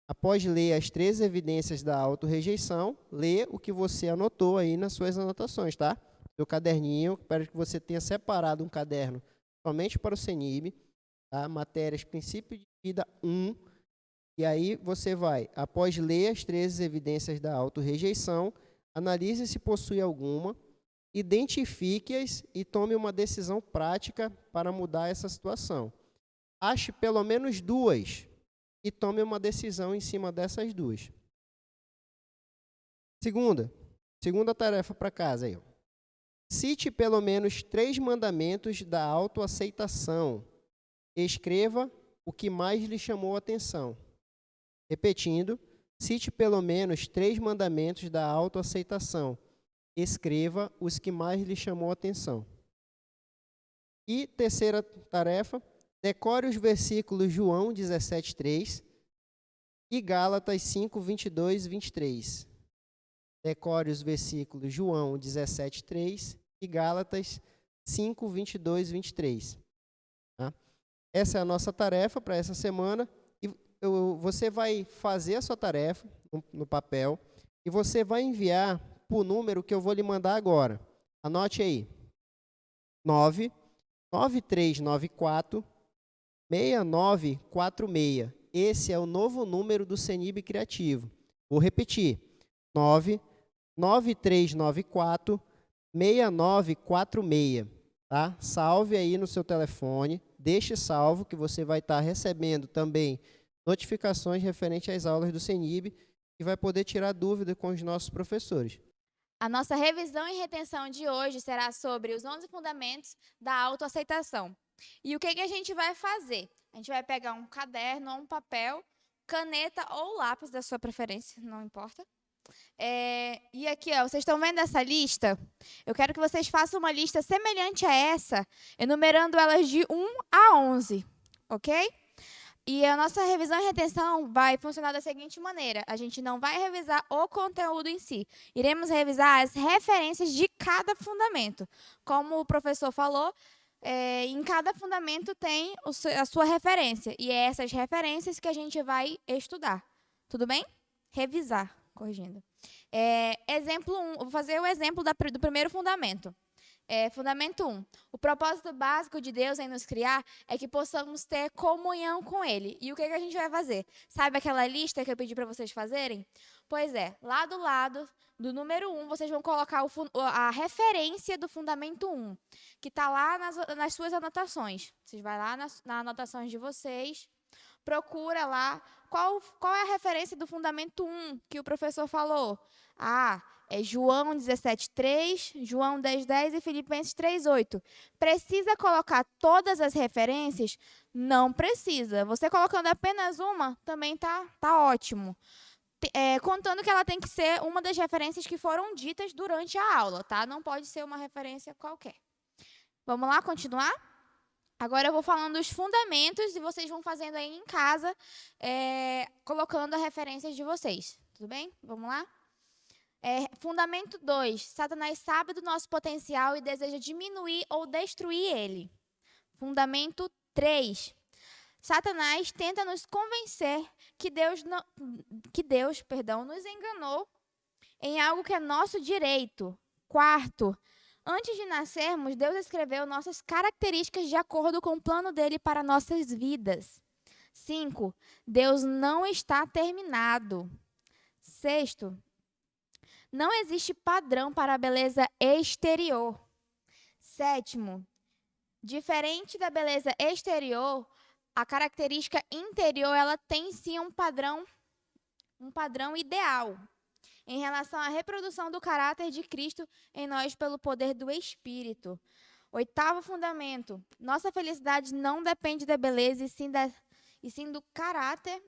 Após ler as 3 evidências da autorrejeição, lê o que você anotou aí nas suas anotações, tá? Seu caderninho, espero que você tenha separado um caderno somente para o CENIB, tá? Matérias Princípio de Vida 1, e aí você vai, após ler as 13 evidências da autorrejeição, analise se possui alguma, identifique-as e tome uma decisão prática para mudar essa situação. Ache pelo menos 2 e tome uma decisão em cima dessas 2. Segunda tarefa para casa aí. Cite pelo menos 3 mandamentos da autoaceitação. Escreva o que mais lhe chamou a atenção. Repetindo, cite pelo menos 3 mandamentos da autoaceitação. Escreva os que mais lhe chamou a atenção. E terceira tarefa, decore os versículos João 17:3 e Gálatas 5:22 e 23. Decore os versículos João 17:3 e Gálatas 5:22 e 23. Tá? Essa é a nossa tarefa para essa semana. E você vai fazer a sua tarefa no papel. e você vai enviar para o número que eu vou lhe mandar agora. Anote aí. 99394 6946. Esse é o novo número do CENIB Criativo. Vou repetir. 99394 6946. Tá? Salve aí no seu telefone. Deixe salvo que você vai estar recebendo também notificações referentes às aulas do CENIB e vai poder tirar dúvida com os nossos professores. A nossa revisão e retenção de hoje será sobre os 11 fundamentos da autoaceitação. E o que a gente vai fazer? A gente vai pegar um caderno ou um papel, caneta ou lápis da sua preferência, não importa. E aqui, ó, vocês estão vendo essa lista? Eu quero que vocês façam uma lista semelhante a essa, enumerando elas de 1 a 11, ok? E a nossa revisão e retenção vai funcionar da seguinte maneira. A gente não vai revisar o conteúdo em si. Iremos revisar as referências de cada fundamento. Como o professor falou, em cada fundamento tem a sua referência. E é essas referências que a gente vai estudar. Tudo bem? Revisar, corrigindo. Exemplo 1, vou fazer o exemplo do primeiro fundamento. Fundamento 1. O propósito básico de Deus em nos criar é que possamos ter comunhão com Ele. E o que a gente vai fazer? Sabe aquela lista que eu pedi para vocês fazerem? Pois é, lá do lado do número 1, vocês vão colocar a referência do fundamento 1, que está lá nas suas anotações. Vocês vão lá nas anotações de vocês, procura lá qual é a referência do fundamento 1 que o professor falou. É João 17:3, João 10:10 e Filipenses 3:8. Precisa colocar todas as referências? Não precisa. Você colocando apenas uma, também tá ótimo. Contando que ela tem que ser uma das referências que foram ditas durante a aula, tá? Não pode ser uma referência qualquer. Vamos lá, continuar? Agora eu vou falando os fundamentos e vocês vão fazendo aí em casa, colocando as referências de vocês. Tudo bem? Vamos lá? Fundamento 2. Satanás sabe do nosso potencial e deseja diminuir ou destruir ele. Fundamento 3. Satanás tenta nos convencer que Deus nos enganou em algo que é nosso direito. 4. Antes de nascermos, Deus escreveu nossas características de acordo com o plano dele para nossas vidas. 5. Deus não está terminado. 6. Não existe padrão para a beleza exterior. 7. Diferente da beleza exterior, a característica interior ela tem sim um padrão ideal em relação à reprodução do caráter de Cristo em nós pelo poder do Espírito. 8º fundamento. Nossa felicidade não depende da beleza e sim do caráter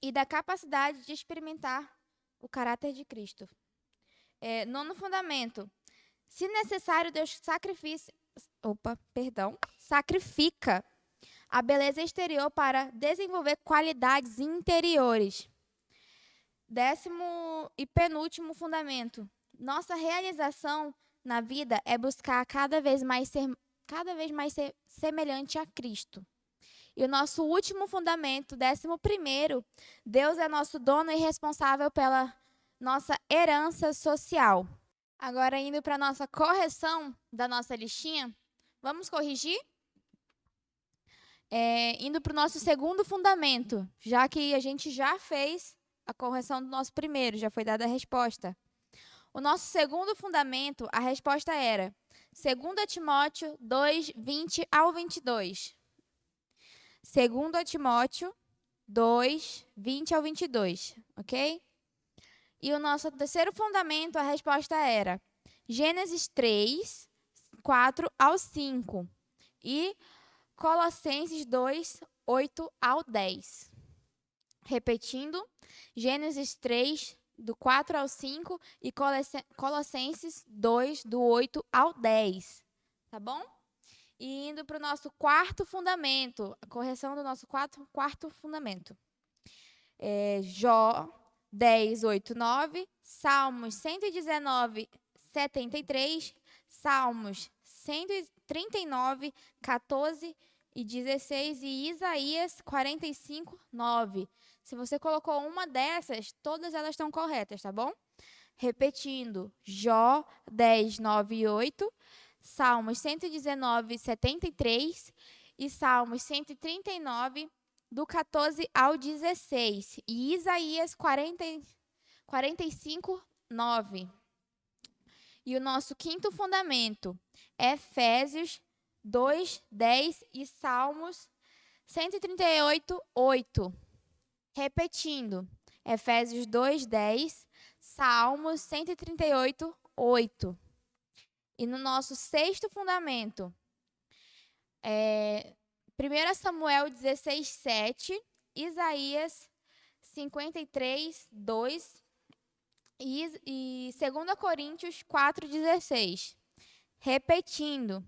e da capacidade de experimentar o caráter de Cristo. 9º fundamento. Se necessário, Deus sacrifica a beleza exterior para desenvolver qualidades interiores. 10º e penúltimo fundamento. Nossa realização na vida é buscar cada vez mais ser semelhante a Cristo. E o nosso último fundamento, 11º, Deus é nosso dono e responsável pela nossa herança social. Agora, indo para a nossa correção da nossa listinha, vamos corrigir? Indo para o nosso segundo fundamento, já que a gente já fez a correção do nosso primeiro, já foi dada a resposta. O nosso segundo fundamento, a resposta era 2 Timóteo 2, 20 ao 22. 2 Timóteo 2, 20 ao 22, ok? E o nosso terceiro fundamento, a resposta era Gênesis 3, 4 ao 5 e Colossenses 2, 8 ao 10. Repetindo, Gênesis 3, do 4 ao 5 e Colossenses 2, do 8 ao 10. Tá bom? E indo para o nosso quarto fundamento, a correção do nosso quarto fundamento. Jó 10, 8, 9, Salmos 119, 73, Salmos 139, 14 e 16 e Isaías 45, 9. Se você colocou uma dessas, todas elas estão corretas, tá bom? Repetindo, Jó 10, 9 e 8, Salmos 119, 73 e Salmos 139, do 14 ao 16. E Isaías 45, 9. E o nosso quinto fundamento é Efésios 2, 10 e Salmos 138, 8. Repetindo, Efésios 2, 10, Salmos 138, 8. E no nosso sexto fundamento, 1 Samuel 16, 7, Isaías 53, 2 e 2 Coríntios 4, 16. Repetindo,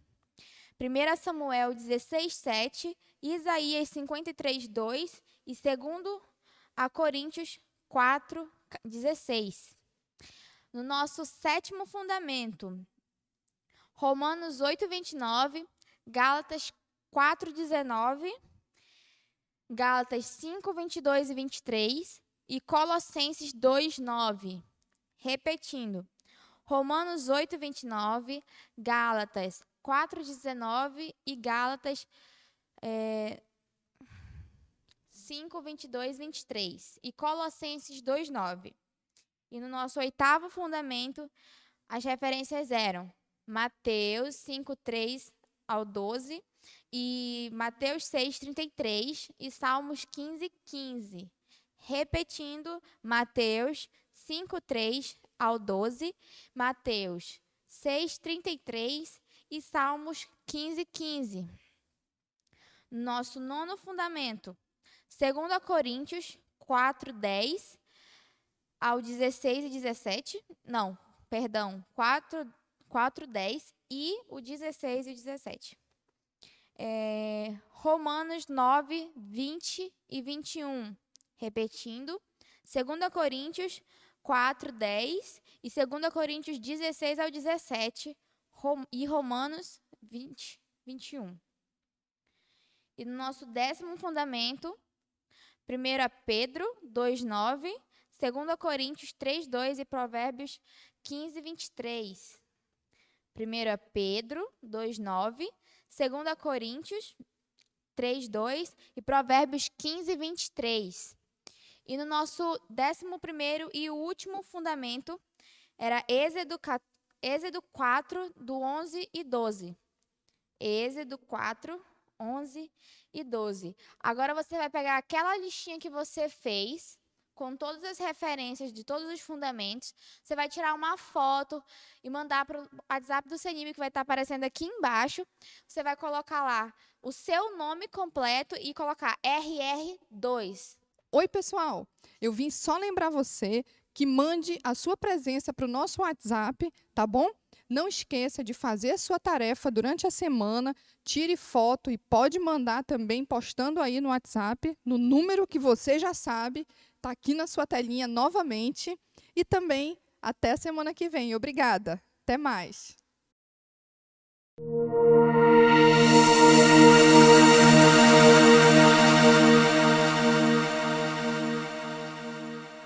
1 Samuel 16, 7, Isaías 53, 2 e 2 Coríntios 4, 16. No nosso sétimo fundamento, Romanos 8, 29, Gálatas 4, 19, Gálatas 5, 22 e 23 e Colossenses 2, 9. Repetindo, Romanos 8, 29, Gálatas 4, 19 e Gálatas 5, 22 e 23 e Colossenses 2, 9. E no nosso oitavo fundamento, as referências eram Mateus 5, 3 ao 12 e Mateus 6, 33 e Salmos 15, 15. Repetindo, Mateus 5, 3 ao 12, Mateus 6, 33 e Salmos 15, 15. Nosso nono fundamento, 2 Coríntios 4, 10 ao 16 e 17. Não, perdão, 4, 10 e o 16 e o 17. Romanos 9, 20 e 21. Repetindo, 2 Coríntios 4, 10 e 2 Coríntios 16 ao 17 e Romanos 20, 21. E no nosso décimo fundamento, 1 Pedro 2, 9, 2 Coríntios 3, 2 e Provérbios 15, 23. 1 Pedro 2, 9, 2 Coríntios 3, 2 e Provérbios 15, 23. E no nosso 11º e último fundamento era Êxodo 4, do 11 e 12. Êxodo 4, 11 e 12. Agora você vai pegar aquela listinha que você fez, com todas as referências de todos os fundamentos, você vai tirar uma foto e mandar para o WhatsApp do CENIB, que vai estar aparecendo aqui embaixo. Você vai colocar lá o seu nome completo e colocar RR2. Oi, pessoal. Eu vim só lembrar você que mande a sua presença para o nosso WhatsApp, tá bom? Não esqueça de fazer a sua tarefa durante a semana, tire foto e pode mandar também postando aí no WhatsApp, no número que você já sabe, está aqui na sua telinha novamente. E também até a semana que vem. Obrigada. Até mais.